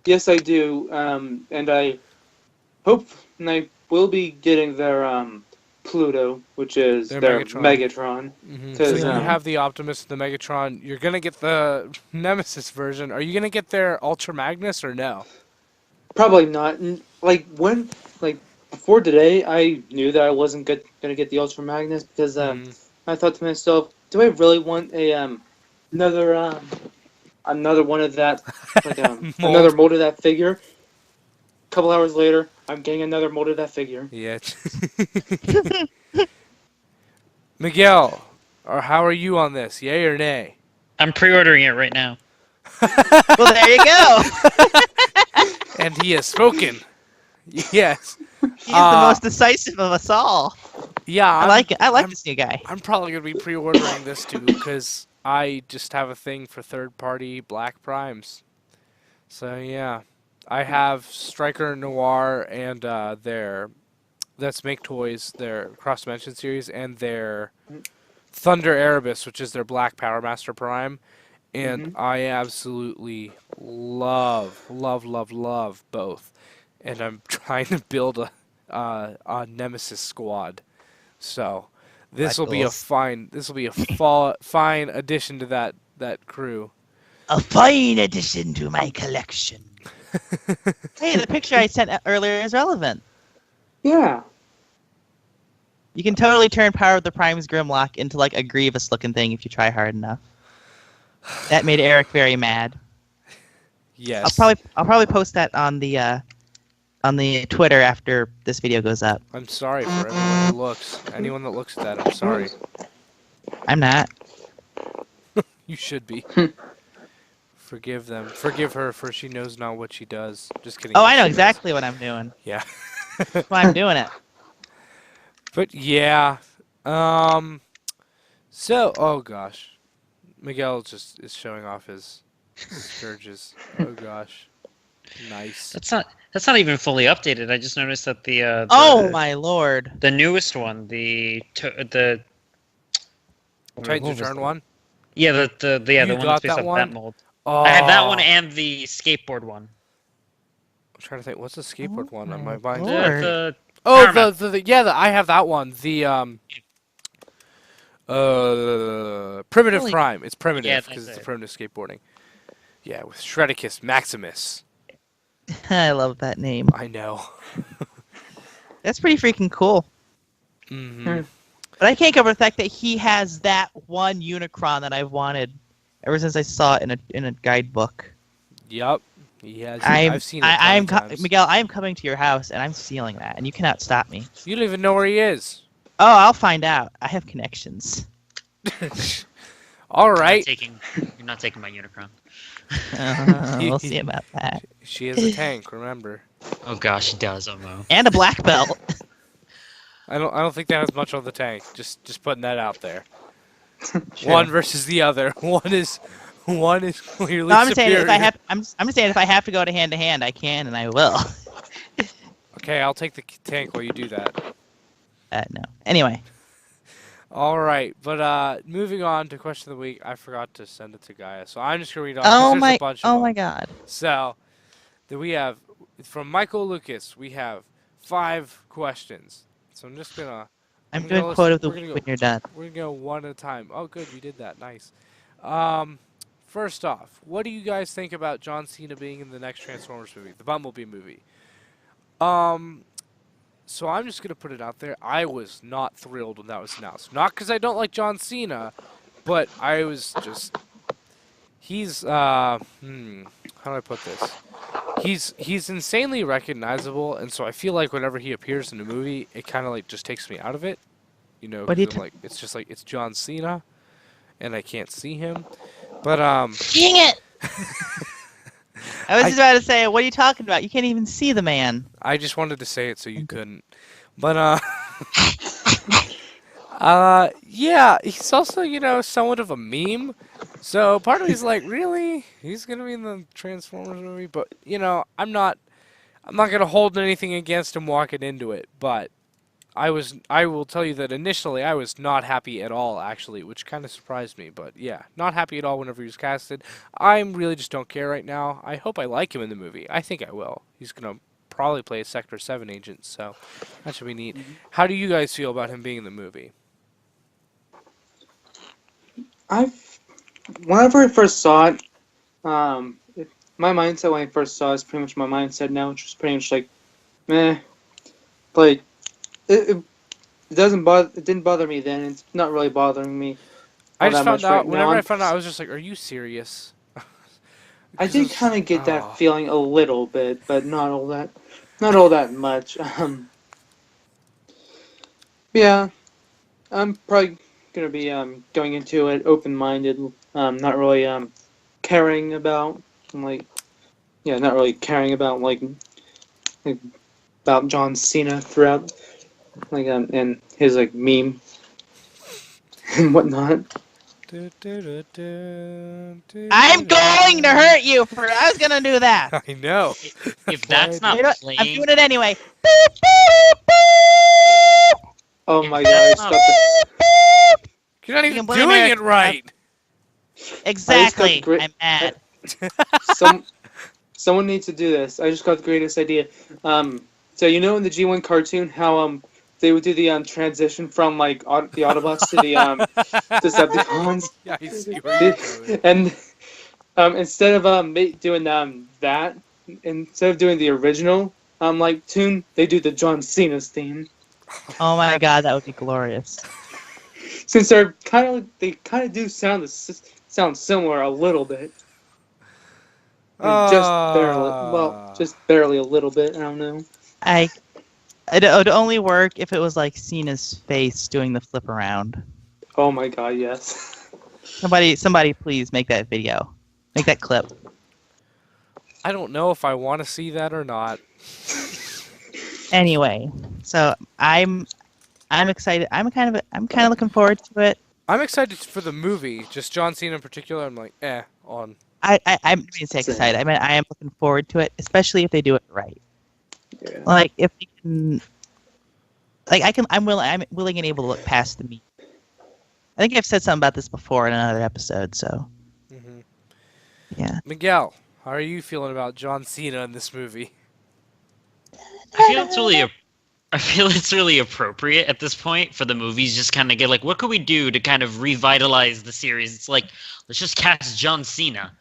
yes, I do. And I hope and I will be getting their Pluto, which is Their their Megatron. Megatron. So 'Cause, you have the Optimus and the Megatron. You're gonna get the Nemesis version. Are you gonna get their Ultra Magnus or no? Probably not. Before today, I knew that I wasn't gonna get the Ultra Magnus because I thought to myself, do I really want another one of that, another mold of that figure? A couple hours later, I'm getting another mold of that figure. Yeah. Miguel, or how are you on this? Yay or nay? I'm pre-ordering it right now. Well, there you go. And he has spoken. Yes. He's the most decisive of us all. Yeah, I like it. I like this new guy. I'm probably gonna be pre-ordering this too because I just have a thing for third-party Black Primes. So yeah, I have Striker Noir and that's Make Toys, their Cross Dimension series, and their Thunder Erebus, which is their Black Power Master Prime, and I absolutely love both. And I'm trying to build a Nemesis squad, so this will be a fine addition to that crew. A fine addition to my collection. Hey, the picture I sent earlier is relevant. Yeah. You can totally turn Power of the Prime's Grimlock into like a Grievous-looking thing if you try hard enough. That made Eric very mad. Yes. I'll probably post that on the Twitter after this video goes up. I'm sorry for everyone who looks. Anyone that looks at that, I'm sorry. I'm not. You should be. Forgive them. Forgive her, for she knows not what she does. Just kidding. Oh, yes, I know she exactly what I'm doing. does. Yeah. That's why I'm doing it. But yeah. So, oh gosh. Miguel just is showing off his Scourges. Oh gosh. Nice. That's not even fully updated. I just noticed that the Oh my lord! the newest one, the Titan's what was Return it? one? Yeah, the You one got that's based that off one? that mold. Oh. I have that one and the skateboard one. I'm trying to think. What's the skateboard one on my my mind? lord. The Oh, Paramount. I have that one. The Primitive Really? Prime. It's primitive Yeah, because that's it's it. primitive skateboarding. Yeah, with Shredicus Maximus. I love that name. I know. That's pretty freaking cool. Hmm. But I can't cover the fact that he has that one Unicron that I've wanted ever since I saw it in a guidebook. Yup. He has. I'm, I've seen it. I'm times. Miguel. I am coming to your house and I'm stealing that, and you cannot stop me. You don't even know where he is. Oh, I'll find out. I have connections. All right. You're not taking my Unicron. We'll see about that. She is a tank. Remember. Oh gosh, he does. Oh no. And a black belt. I don't think that has much on the tank. Just putting that out there. One versus the other. One is clearly No, I'm just saying superior. if I have. I'm just saying if I have to go to hand, I can and I will. Okay, I'll take the tank while you do that. No. Anyway. All right, but moving on to question of the week. I forgot to send it to Gaia, so I'm just gonna read off because Oh there's a my! bunch of Oh them. my God! So, then we have from Michael Lucas. We have 5 questions. So I'm just gonna. I'm I'm doing gonna quote of the we're week gonna when go. you're done. We're gonna go one at a time. Oh, good, we did that. Nice. Um, First off, what do you guys think about John Cena being in the next Transformers movie, the Bumblebee movie? Um, so I'm just gonna put it out there. I was not thrilled when that was announced. Not because I don't like John Cena, but I was just he's how do I put this? He's insanely recognizable, and so I feel like whenever he appears in a movie, it kind of like just takes me out of it, What do because you? I'm like it's just like it's John Cena, and I can't see him. But Dang it! I was I- just about to say, what are you talking about? You can't even see the man. I just wanted to say it so you couldn't. But yeah, he's also somewhat of a meme. So part of me's like, really, he's gonna be in the Transformers movie? But I'm not gonna hold anything against him walking into it. But I will tell you that initially I was not happy at all, actually, which kind of surprised me. But yeah, not happy at all whenever he was casted. I really just don't care right now. I hope I like him in the movie. I think I will. He's gonna probably play a Sector 7 agent, so that should be neat. How do you guys feel about him being in the movie? Whenever I first saw it, my mindset when I first saw it is pretty much my mindset now, which is pretty much like, meh. Like, it doesn't bother. It didn't bother me then. It's not really bothering me I all just that found much out, right whenever now. I found out, I was just like, are you serious? I did kind of get Oh. that feeling a little bit, but not all that much. Yeah, I'm probably gonna be going into it open-minded, not really caring about like not really caring about like about John Cena throughout and his like meme and whatnot. I'm going to hurt you for. I was gonna do that. I know. If that's not You know what? I'm playing, doing it anyway. Oh If my that's god! not- You're not You even can blame doing Eric. it right. Exactly. great- I'm mad. Someone needs to do this. I just got the greatest idea. So in the G1 cartoon how they would do the transition from like the Autobots to the Decepticons, Yeah, I see where you're going. and instead of doing that, instead of doing the original like tune, they do the John Cena's theme. Oh my God, that would be glorious. Since they kind of do sound similar a little bit. Just barely. Well, just barely a little bit. I don't know. It would only work if it was like Cena's face doing the flip around. Oh my god, yes. Somebody, please make that video. Make that clip. I don't know if I want to see that or not. Anyway, so I'm excited. I'm kind of looking forward to it. I'm excited for the movie. Just John Cena in particular, I'm like, on. I'm going to say excited. I mean, I am looking forward to it, especially if they do it right. Yeah. Like if they can, like I'm willing and able to look past the meat. I think I've said something about this before in another episode. So Mhm. yeah. Miguel, how are you feeling about John Cena in this movie? I feel it's really appropriate at this point for the movies. Just kind of get like, what could we do to kind of revitalize the series? It's like, let's just cast John Cena.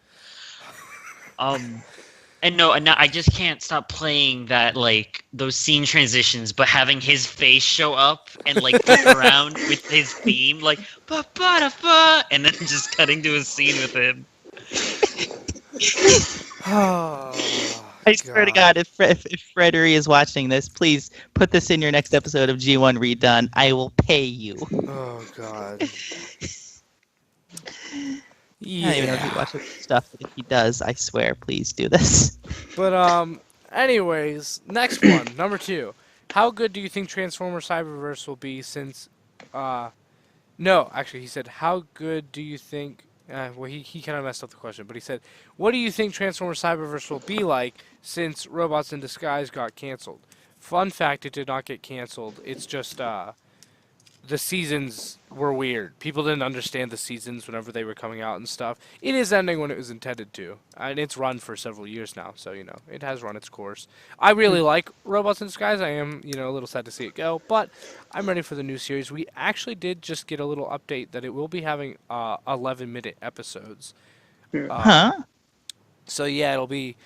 And no, I just can't stop playing that like those scene transitions, but having his face show up and like flip around with his theme, like ba ba da ba, and then just cutting to a scene with him. Oh, I swear to God, if Frederick is watching this, please put this in your next episode of G1 Redone. I will pay you. Oh God. I don't even know if he Yeah. watches stuff, but if he does, I swear, please do this. But anyways, next one, number 2. How good do you think Transformers Cyberverse will be since no, actually he said how good do you think well he kind of messed up the question, but he said what do you think Transformers Cyberverse will be like since Robots in Disguise got canceled? Fun fact, it did not get canceled. It's just the seasons were weird. People didn't understand the seasons whenever they were coming out and stuff. It is ending when it was intended to, and it's run for several years now, so it has run its course. I really like Robots in Disguise. I am a little sad to see it go, but I'm ready for the new series. We actually did just get a little update that it will be having 11-minute episodes. Huh? So yeah, it'll be.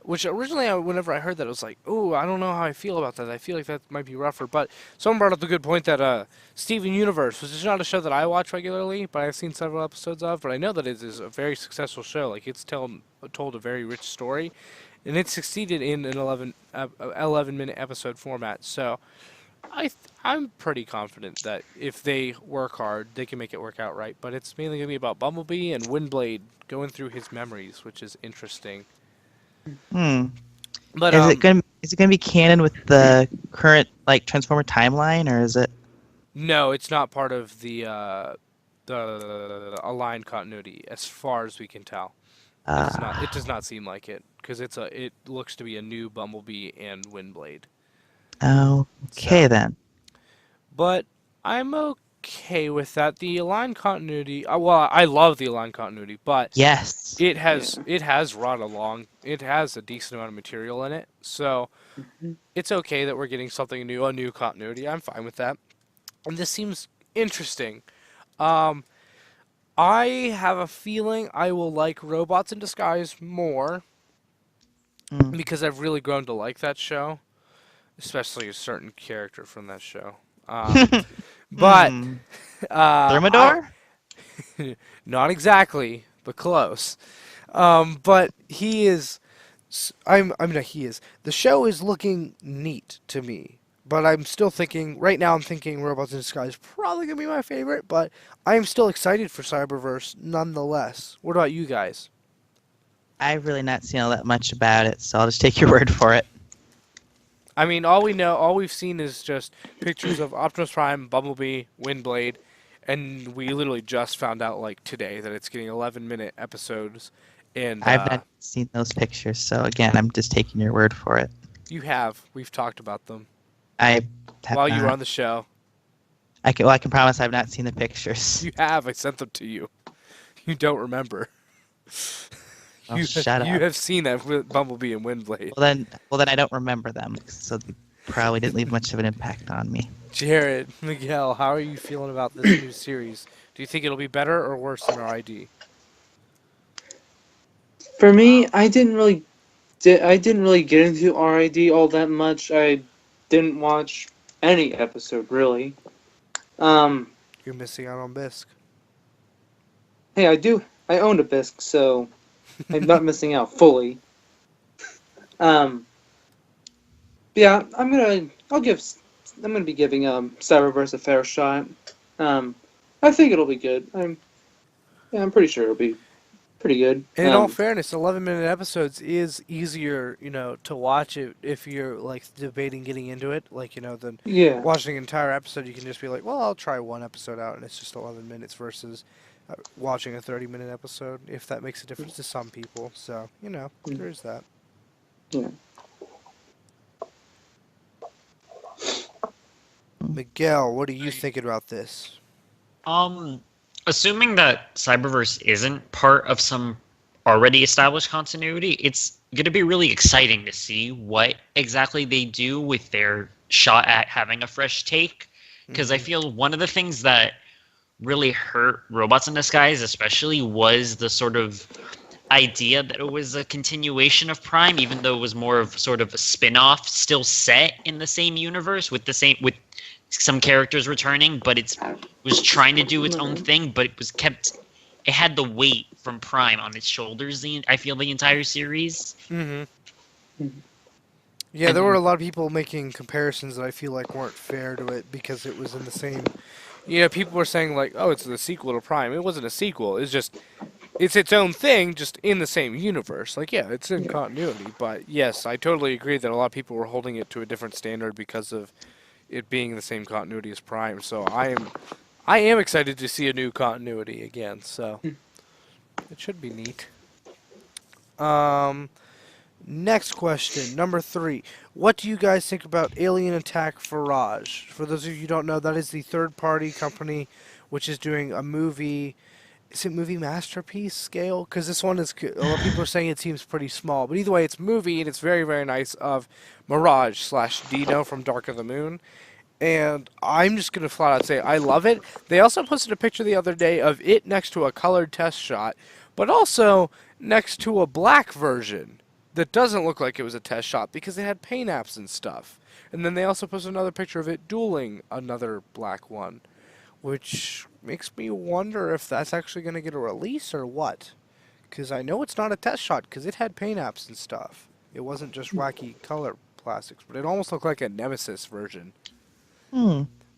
Which originally, whenever I heard that, I was like, "Oh, I don't know how I feel about that. I feel like that might be rougher." But someone brought up the good point that Steven Universe, which is not a show that I watch regularly, but I've seen several episodes of. But I know that it is a very successful show. Like it's told a very rich story, and it succeeded in an 11-minute episode format. So I'm pretty confident that if they work hard, they can make it work out right. But it's mainly gonna be about Bumblebee and Windblade going through his memories, which is interesting. But is it gonna be canon with the current Transformer timeline, or is it? No, it's not part of the aligned continuity, as far as we can tell. It does not seem like it, because it looks to be a new Bumblebee and Windblade. Okay, then. But I'm okay with that. The aligned continuity. Well, I love the aligned continuity, but Yes. it has run along. It has a decent amount of material in it, so it's okay that we're getting something new, a new continuity. I'm fine with that. And this seems interesting. I have a feeling I will like Robots in Disguise more because I've really grown to like that show, especially a certain character from that show. But Thermidor? not exactly, but close. But he is. He is. The show is looking neat to me, but I'm still thinking. Right now, I'm thinking Robots in Disguise is probably gonna be my favorite, but I am still excited for Cyberverse nonetheless. What about you guys? I've really not seen all that much about it, so I'll just take your word for it. I mean, all we've seen is just pictures of Optimus Prime, Bumblebee, Windblade, and we literally just found out today that it's getting 11-minute episodes. And I've not seen those pictures, so again, I'm just taking your word for it. You have. We've talked about them. I have while not. You were on the show. I can promise I've not seen the pictures. You have. I sent them to you. You don't remember. Shut up. You have seen that with Bumblebee and Windblade. Well then I don't remember them, so they probably didn't leave much of an impact on me. Jared, Miguel, how are you feeling about this new series? Do you think it'll be better or worse than RID? For me, I didn't really get into RID all that much. I didn't watch any episode really. You're missing out on Bisque. Hey, I owned a Bisque, so I'm not missing out fully. Yeah, I'm gonna be giving Cyberverse a fair shot. I think it'll be good. I'm pretty sure it'll be pretty good. And in all fairness, 11-minute episodes is easier, to watch it if you're debating getting into it, than watching an entire episode. You can just be like, well, I'll try one episode out, and it's just 11 minutes versus watching a 30-minute episode, if that makes a difference to some people. So, there's that. Yeah. Miguel, what are you thinking about this? Assuming that Cyberverse isn't part of some already established continuity, it's going to be really exciting to see what exactly they do with their shot at having a fresh take. Because I feel one of the things that really hurt Robots in Disguise especially was the sort of idea that it was a continuation of Prime, even though it was more of sort of a spin-off, still set in the same universe with some characters returning, but it was trying to do its own thing, but it had the weight from Prime on its shoulders, I feel, the entire series. Yeah, there were a lot of people making comparisons that I feel like weren't fair to it because it was in the same... people were saying oh, it's the sequel to Prime. It wasn't a sequel. It's just... It's its own thing, just in the same universe. It's in continuity, but yes, I totally agree that a lot of people were holding it to a different standard because of it being the same continuity as Prime. So I am excited to see a new continuity again. So it should be neat. Next question, number 3. What do you guys think about Alien Attack Farage? For those of you who don't know, that is the third-party company which is doing a movie. Is it movie masterpiece scale? Because this one is, a lot of people are saying it seems pretty small. But either way, it's movie, and it's very, very nice, of Mirage / Dino from Dark of the Moon. And I'm just going to flat out say I love it. They also posted a picture the other day of it next to a colored test shot, but also next to a black version that doesn't look like it was a test shot because it had paint apps and stuff. And then they also posted another picture of it dueling another black one, which makes me wonder if that's actually going to get a release or what. Because I know it's not a test shot because it had paint apps and stuff. It wasn't just wacky color plastics, but it almost looked like a Nemesis version.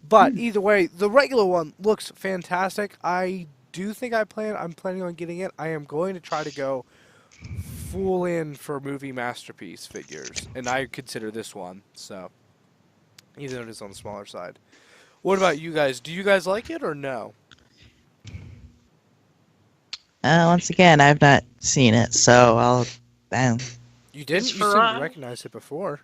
But either way, the regular one looks fantastic. I do think I'm planning on getting it. I am going to try to go full in for movie masterpiece figures, and I consider this one, so even though it is on the smaller side. What about you guys? Do you guys like it or no? Once again, I've not seen it, so I'll. You didn't? Is You seemed to recognize it before.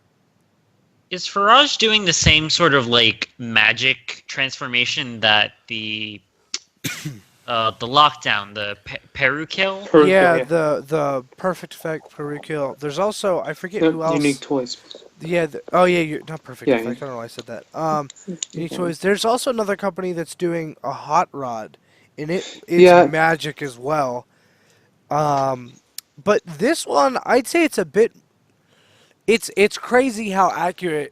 Is Farage doing the same sort of like magic transformation that the lockdown, the Peru kill? Yeah, the perfect effect Peru kill. There's also, I forget who else. Unique toys. Yeah. You're not perfect effect. I don't know why I said that. Unique toys. There's also another company that's doing a hot rod, and it's magic as well. But this one, I'd say it's a bit. It's crazy how accurate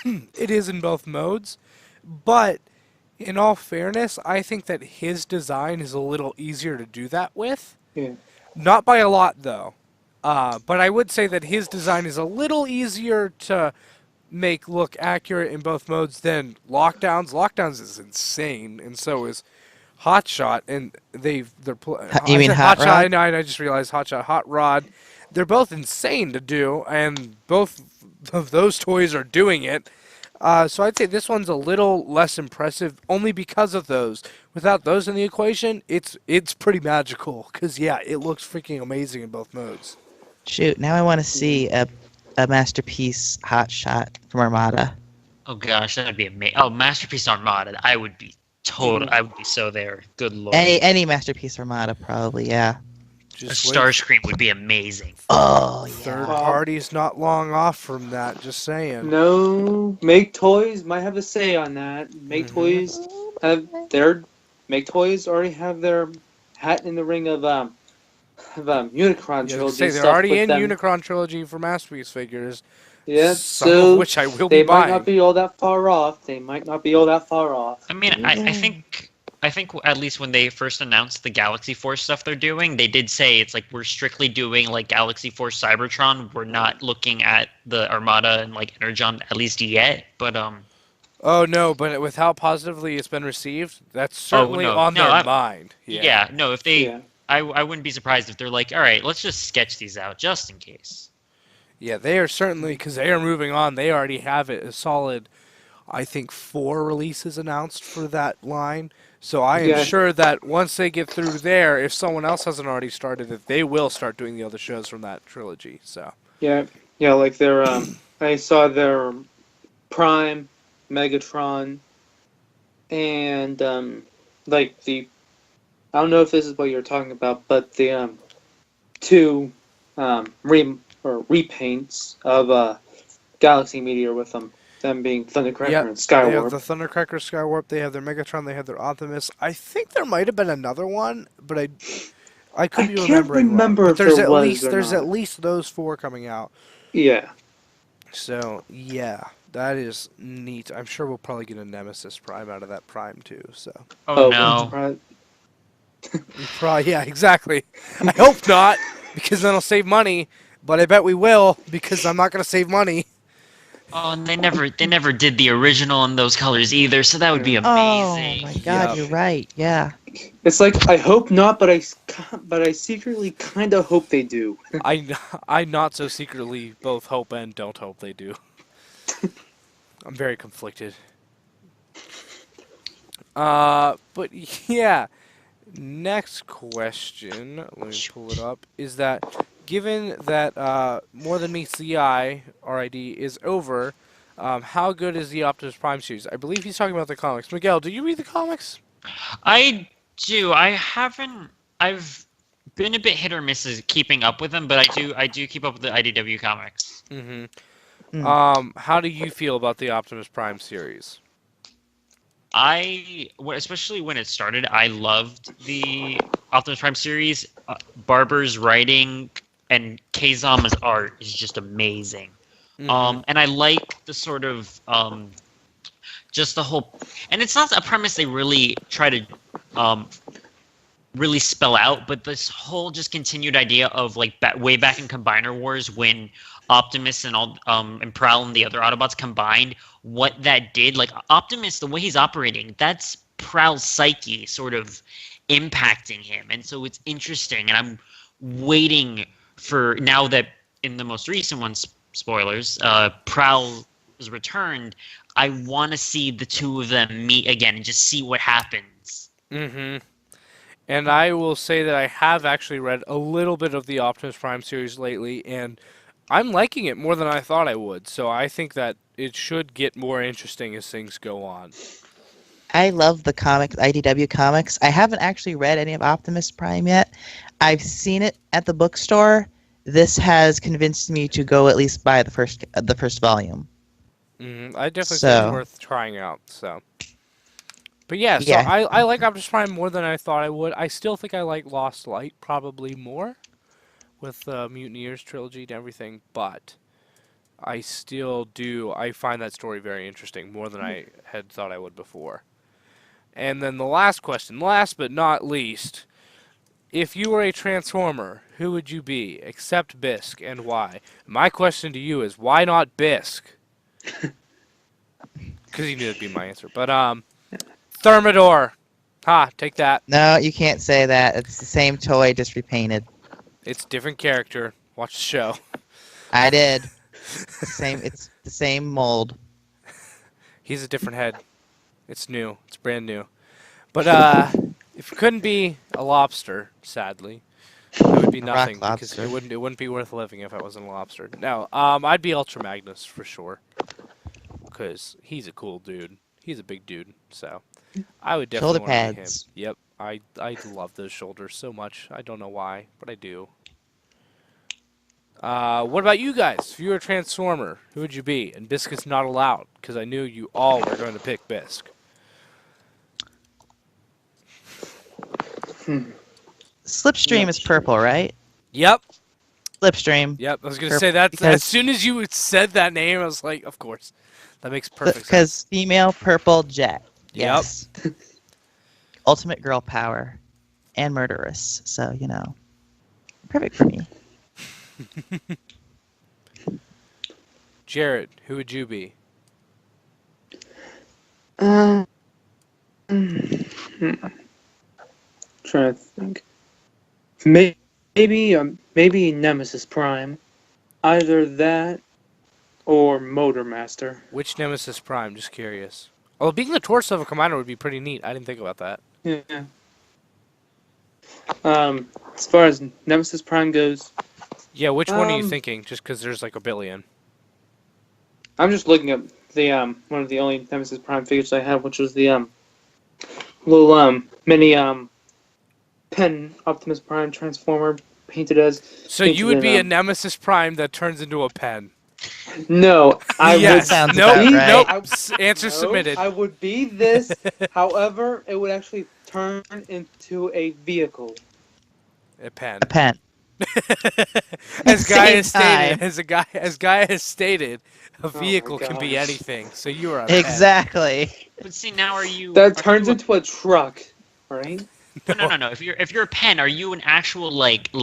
it is in both modes, but in all fairness, I think that his design is a little easier to do that with. Yeah. Not by a lot, though. But I would say that his design is a little easier to make look accurate in both modes than Lockdown's. Lockdown's is insane, and so is Hotshot. And You mean Hot Rod? No, I just realized Hotshot, Hot Rod. They're both insane to do, and both of those toys are doing it. So I'd say this one's a little less impressive, only because of those. Without those in the equation, it's pretty magical. Because, yeah, it looks freaking amazing in both modes. Shoot, now I want to see a masterpiece hot shot from Armada. Oh gosh, that would be amazing. Oh, Masterpiece Armada, I would be I would be so there. Good lord. Any masterpiece Armada, probably, yeah. Just a Starscream would be amazing. Oh, yeah. Third party's not long off from that, just saying. No, Make Toys might have a say on that. Make Toys already have their hat in the ring of Unicron trilogy. They're already in Unicron trilogy for masterpiece figures. Yeah, some of which I will be buying. They might not be all that far off. I mean, I think at least when they first announced the Galaxy Force stuff they're doing, they did say it's like we're strictly doing like Galaxy Force Cybertron. We're not looking at the Armada and like Energon at least yet. But Oh no! But with how positively it's been received, that's certainly on their mind. Yeah. No. If they, I wouldn't be surprised if they're like, all right, let's just sketch these out just in case. Yeah, they are certainly, because they are moving on. They already have it a solid, I think, 4 releases announced for that line. So I am sure that once they get through there, if someone else hasn't already started it, they will start doing the other shows from that trilogy. So yeah, like their I saw their Prime, Megatron, and like the, I don't know if this is what you're talking about, but the 2 repaints of Galaxy Meteor with them being Thundercracker and Skywarp. They have the Thundercracker, Skywarp. They have their Megatron. They have their Optimus. I think there might have been another one, but I could be remembering. I can't remember if there's there was there's at least those 4 coming out. Yeah. So yeah, that is neat. I'm sure we'll probably get a Nemesis Prime out of that Prime too. So. Oh no. Probably, yeah, exactly. I hope not, because then I'll save money. But I bet we will, because I'm not going to save money. Oh, and they never did the original in those colors either, so that would be amazing. Oh my god, you're right. Yeah. It's like I hope not, but I secretly kind of hope they do. I not so secretly both hope and don't hope they do. I'm very conflicted. But yeah, next question. Let me pull it up. Is that given that More Than Meets the Eye, RID, is over, how good is the Optimus Prime series? I believe he's talking about the comics. Miguel, do you read the comics? I do. I haven't. I've been a bit hit or miss as keeping up with them, but I do keep up with the IDW comics. How do you feel about the Optimus Prime series? Especially when it started, I loved the Optimus Prime series. Barber's writing and Kazama's art is just amazing. And I like the sort of just the whole, and it's not a premise they really try to really spell out, but this whole just continued idea of like way back in Combiner Wars when Optimus and all and Prowl and the other Autobots combined, what that did, like Optimus, the way he's operating, that's Prowl's psyche sort of impacting him, and so it's interesting, and I'm waiting for, now that in the most recent ones, spoilers, Prowl is returned, I want to see the two of them meet again and just see what happens. And I will say that I have actually read a little bit of the Optimus Prime series lately, and I'm liking it more than I thought I would. So I think that it should get more interesting as things go on. I love the comics, IDW comics. I haven't actually read any of Optimus Prime yet. I've seen it at the bookstore. This has convinced me to go at least buy the first volume. I definitely think it's worth trying out. So. But yeah, so I like Optimus Prime more than I thought I would. I still think I like Lost Light probably more with the Mutineers trilogy and everything, but I still do. I find that story very interesting, more than I had thought I would before. And then the last question, last but not least, if you were a Transformer, who would you be, except Bisk, and why? My question to you is, why not Bisk? Because you knew that'd be my answer. But, Thermidor. Ha, take that. No, you can't say that. It's the same toy, just repainted. It's a different character. Watch the show. I did. It's the same mold. He's a different head. It's new. It's brand new. But if it couldn't be a lobster, sadly, it would be nothing because it wouldn't be worth living if I wasn't a lobster. No, I'd be Ultra Magnus for sure because he's a cool dude. He's a big dude, so I would definitely want to be him. Yep, I love those shoulders so much. I don't know why, but I do. What about you guys? If you were a Transformer, who would you be? And Biscuit's not allowed, because I knew you all were going to pick Bisc. Slipstream is purple, right? Yep. Slipstream. Yep, I was going to say that. As soon as you said that name, I was like, of course. That makes perfect sense. Because female purple jet. Yes. Yep. Ultimate girl power. And murderous. So, you know. Perfect for me. Jared, who would you be? Trying to think. Maybe Nemesis Prime. Either that or Motor Master. Which Nemesis Prime? Just curious. Well, being the torso of a commander would be pretty neat. I didn't think about that. Yeah. As far as Nemesis Prime goes. Yeah, which one are you thinking? Just because there's like a billion. I'm just looking at the one of the only Nemesis Prime figures I have, which was the little mini pen Optimus Prime Transformer painted as. So you would be a Nemesis Prime that turns into a pen. No, I yes. would. Nope. Answer submitted. I would be this. However, it would actually turn into a vehicle. A pen. A pen. As Gaia has stated, a vehicle can be anything. So you are a exactly. pen. But see, now are you? That turns into a truck, right? No. If you're a pen, are you an actual like a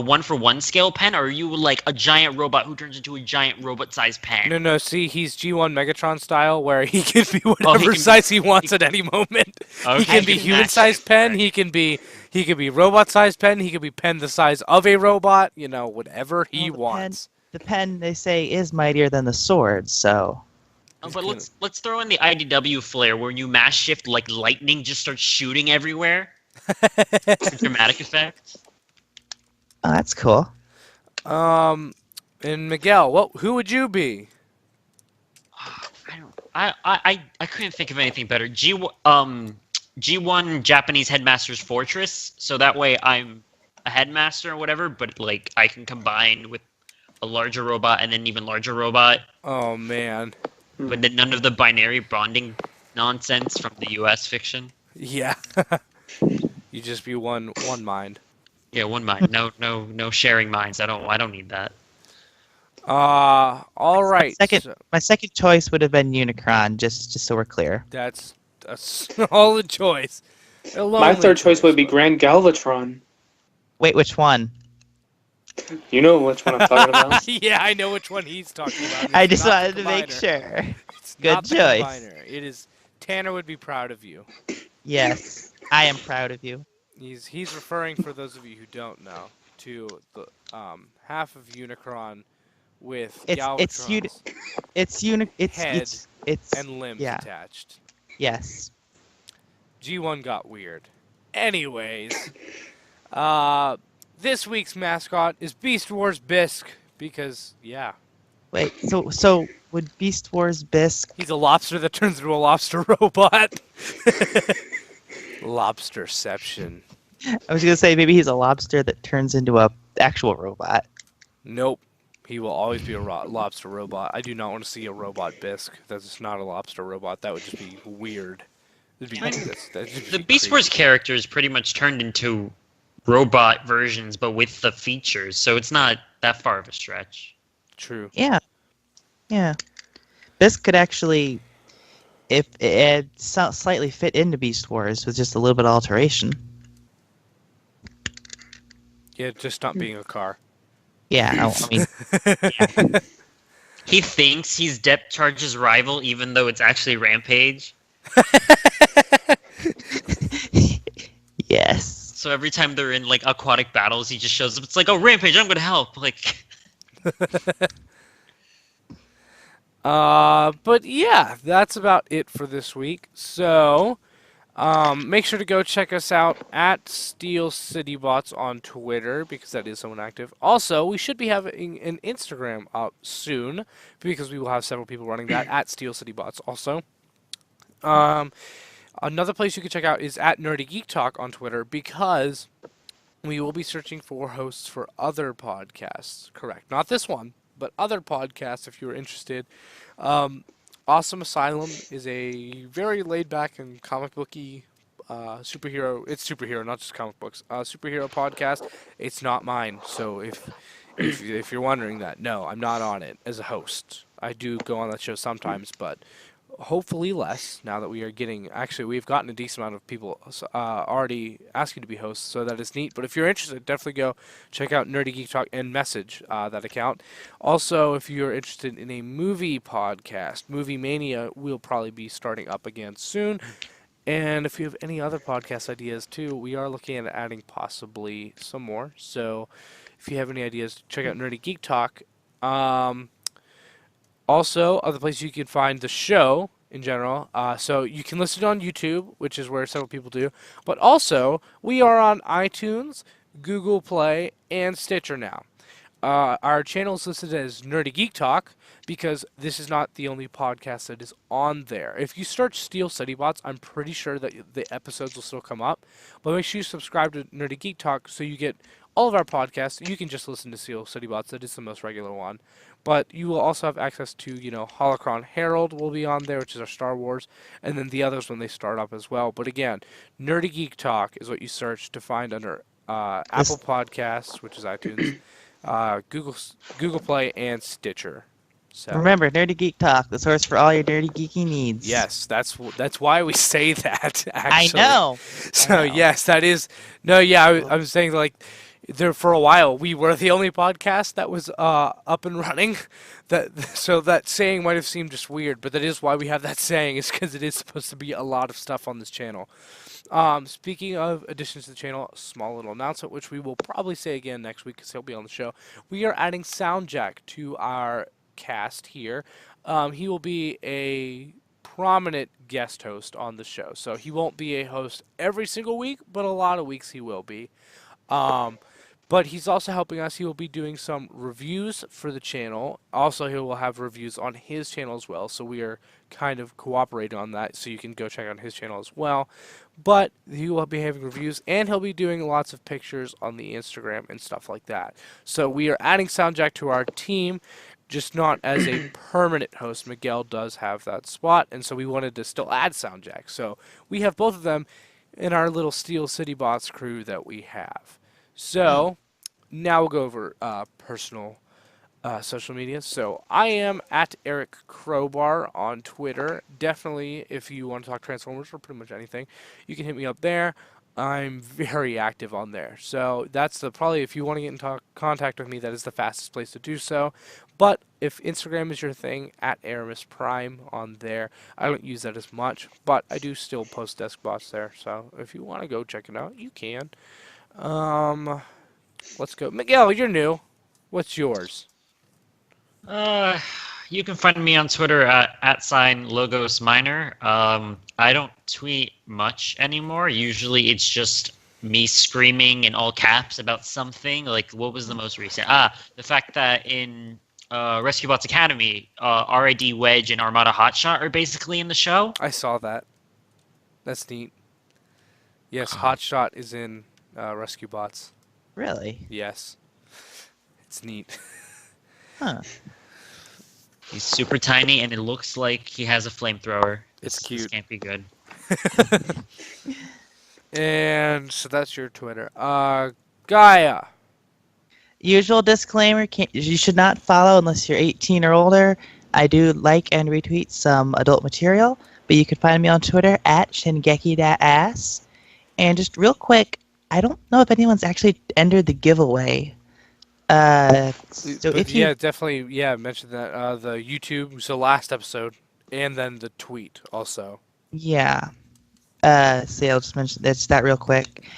1-for-1 scale pen, or are you like a giant robot who turns into a giant robot-sized pen? No. See, he's G1 Megatron style, where he can be whatever size he wants at any moment. Okay. He can be human-sized pen. He can be robot-sized pen. He can be pen the size of a robot. You know, whatever he wants. The pen, they say, is mightier than the sword. So. Oh, but let's throw in the IDW flair where you mass shift like lightning just starts shooting everywhere. Dramatic effect. Oh, that's cool. And Miguel, who would you be? I don't. I couldn't think of anything better. G1 Japanese Headmaster's Fortress. So that way I'm a headmaster or whatever, but like I can combine with a larger robot and an even larger robot, Oh man. but then none of the binary bonding nonsense from the U.S. fiction. Yeah. You just be one mind. Yeah, one mind. No sharing minds. I don't need that. All right. My second choice would have been Unicron, just so we're clear. That's a solid choice. My third choice would be Grand Galvatron. Wait, which one? You know which one I'm talking about. Yeah, I know which one he's talking about. I It's just not wanted the to make combiner. sure. It's Good not the choice. combiner. It is. Tanner would be proud of you. Yes, I am proud of you. He's referring, for those of you who don't know, to the half of Unicron with Galvatron's head it's and limbs yeah. attached. Yes. G1 got weird. Anyways, this week's mascot is Beast Wars Bisque because yeah, Wait, so would Beast Wars Bisque? he's a lobster that turns into a lobster robot. Lobsterception. I was gonna say maybe he's a lobster that turns into a actual robot. Nope. He will always be a lobster robot. I do not want to see a robot Bisque. That's just not a lobster robot. That would just be weird. That'd be, that'd just The be Beast creepy. Wars characters pretty much turned into robot versions, but with the features, so it's not that far of a stretch. True. Yeah. Yeah. Bisque could actually, if it slightly fit into Beast Wars with just a little bit of alteration. Yeah, just not being a car. Yeah, I mean, He thinks he's Depth Charge's rival, even though it's actually Rampage. yes. So every time they're in like aquatic battles, he just shows up. It's like, oh, Rampage, I'm gonna help. Like, But yeah, that's about it for this week. So, make sure to go check us out at Steel City Bots on Twitter because that is someone active. Also, we should be having an Instagram up soon because we will have several people running that at Steel City Bots also. Another place you can check out is at Nerdy Geek Talk on Twitter because we will be searching for hosts for other podcasts. Correct. Not this one, but other podcasts if you're interested. Awesome Asylum is a very laid-back and comic booky superhero. It's superhero, not just comic books. Superhero podcast. It's not mine. So if you're wondering that, no, I'm not on it as a host. I do go on that show sometimes, but hopefully less now that we are getting. Actually, we've gotten a decent amount of people already asking to be hosts, so that is neat. But if you're interested, definitely go check out Nerdy Geek Talk and message that account. Also, if you're interested in a movie podcast, Movie Mania will probably be starting up again soon. And if you have any other podcast ideas too, we are looking at adding possibly some more. So if you have any ideas, check out Nerdy Geek Talk. Also, other places you can find the show in general. So you can listen on YouTube, which is where several people do. But also, we are on iTunes, Google Play, and Stitcher now. Our channel is listed as Nerdy Geek Talk because this is not the only podcast that is on there. If you search Steel City Bots, I'm pretty sure that the episodes will still come up. But make sure you subscribe to Nerdy Geek Talk so you get all of our podcasts. You can just listen to Steel City Bots. That is the most regular one. But you will also have access to, Holocron Herald will be on there, which is our Star Wars, and then the others when they start up as well. But again, Nerdy Geek Talk is what you search to find under Apple Podcasts, which is iTunes, Google Play, and Stitcher. So, Remember, Nerdy Geek Talk, the source for all your nerdy geeky needs. yes, that's why we say that. I Actually. know. So yes, that is no. Yeah, I'm saying like there for a while we were the only podcast that was up and running. So that saying might have seemed just weird, but that is why we have that saying. Is because it is supposed to be a lot of stuff on this channel. Speaking of additions to the channel, a small little announcement, which we will probably say again next week because he'll be on the show. We are adding Soundjack to our cast here. He will be a prominent guest host on the show. So he won't be a host every single week, but a lot of weeks he will be. But he's also helping us. He will be doing some reviews for the channel. Also, he will have reviews on his channel as well. So we are kind of cooperating on that. So you can go check out his channel as well. But he will be having reviews, and he'll be doing lots of pictures on the Instagram and stuff like that. So we are adding Soundjack to our team, just not as a permanent host. Miguel does have that spot, and so we wanted to still add Soundjack. So we have both of them in our little Steel City Bots crew that we have. So now we'll go over personal social media. So I am at Eric Crowbar on Twitter. Definitely, if you want to talk Transformers or pretty much anything, you can hit me up there. I'm very active on there. So that's probably, if you want to get in contact with me, that is the fastest place to do so. But if Instagram is your thing, at Aramis Prime on there. I don't use that as much, but I do still post desk bots there. So if you want to go check it out, you can. Let's go. Miguel, you're new. What's yours? You can find me on Twitter at @logosminor. I don't tweet much anymore. Usually it's just me screaming in all caps about something. Like, what was the most recent? The fact that in Rescue Bots Academy, RID Wedge and Armada Hotshot are basically in the show. I saw that. That's neat. Yes, Hotshot is in Rescue Bots. Really? Yes. It's neat. Huh. He's super tiny, and it looks like he has a flamethrower. It's This cute. can't be good. And so that's your Twitter. Gaia. Usual disclaimer, you should not follow unless you're 18 or older. I do like and retweet some adult material, but you can find me on Twitter at Shingeki.ass. And just real quick, I don't know if anyone's actually entered the giveaway. So But if you... yeah, definitely, mention that. The YouTube, so last episode, and then the tweet also. Yeah. So I'll just mention that real quick.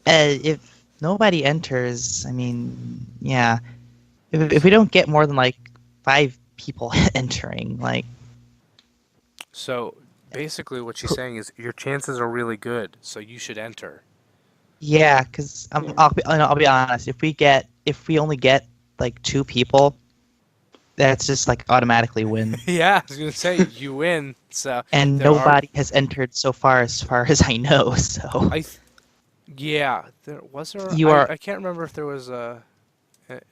If nobody enters, I mean, yeah. If we don't get more than like 5 people entering, like... So basically what she's saying is your chances are really good, so you should enter. Yeah, because I'll be honest. If we only get like 2 people, that's just like automatically win. Yeah, I was gonna say you win. So And there are- nobody has entered so far as I know. So yeah, there was there. You are- I can't remember if there was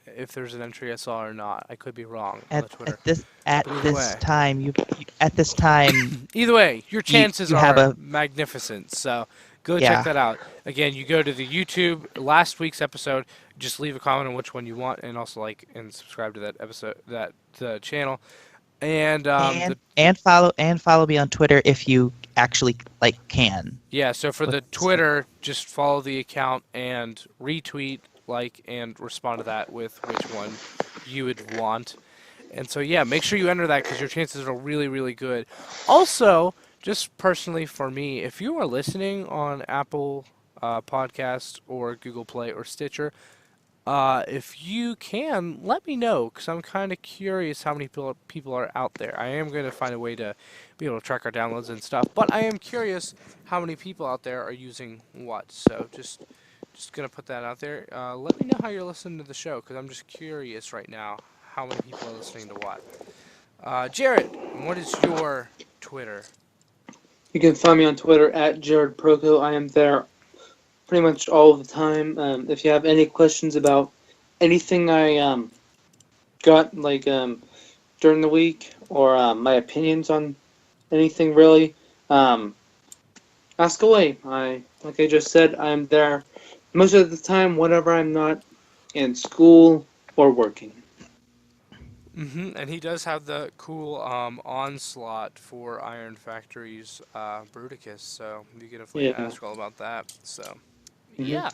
if there's an entry I saw or not. I could be wrong on at, the Twitter. at But either this way. time, at this time, Either way, your chances you are have a- magnificent. So go Yeah. check that out. Again, you go to the YouTube last week's episode. Just leave a comment on which one you want, and also like and subscribe to that episode, the channel, and follow me on Twitter if you actually can. yeah. So for the Twitter, just follow the account and retweet, like, and respond to that with which one you would want. And so yeah, make sure you enter that because your chances are really, really good. Also, just personally for me, if you are listening on Apple Podcast or Google Play or Stitcher, if you can, let me know because I'm kind of curious how many people are out there. I am going to find a way to be able to track our downloads and stuff, but I am curious how many people out there are using what. So just going to put that out there. Let me know how you're listening to the show because I'm just curious right now how many people are listening to what. Jared, what is your Twitter? You can find me on Twitter at Jared Proco. I am there pretty much all the time. If you have any questions about anything I got during the week or my opinions on anything really, ask away. Like I just said, I'm there most of the time whenever I'm not in school or working. And he does have the cool onslaught for Iron Factory's Bruticus, so you can definitely ask all about that. So, yeah,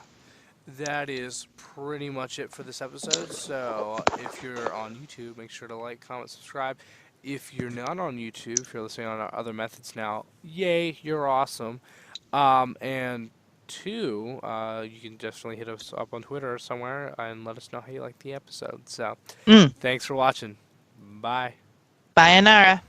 that is pretty much it for this episode. So, if you're on YouTube, make sure to like, comment, subscribe. If you're not on YouTube, if you're listening on our other methods now, yay, you're awesome. And 2, you can definitely hit us up on Twitter or somewhere and let us know how you like the episode. So, thanks for watching. Bye. Sayonara.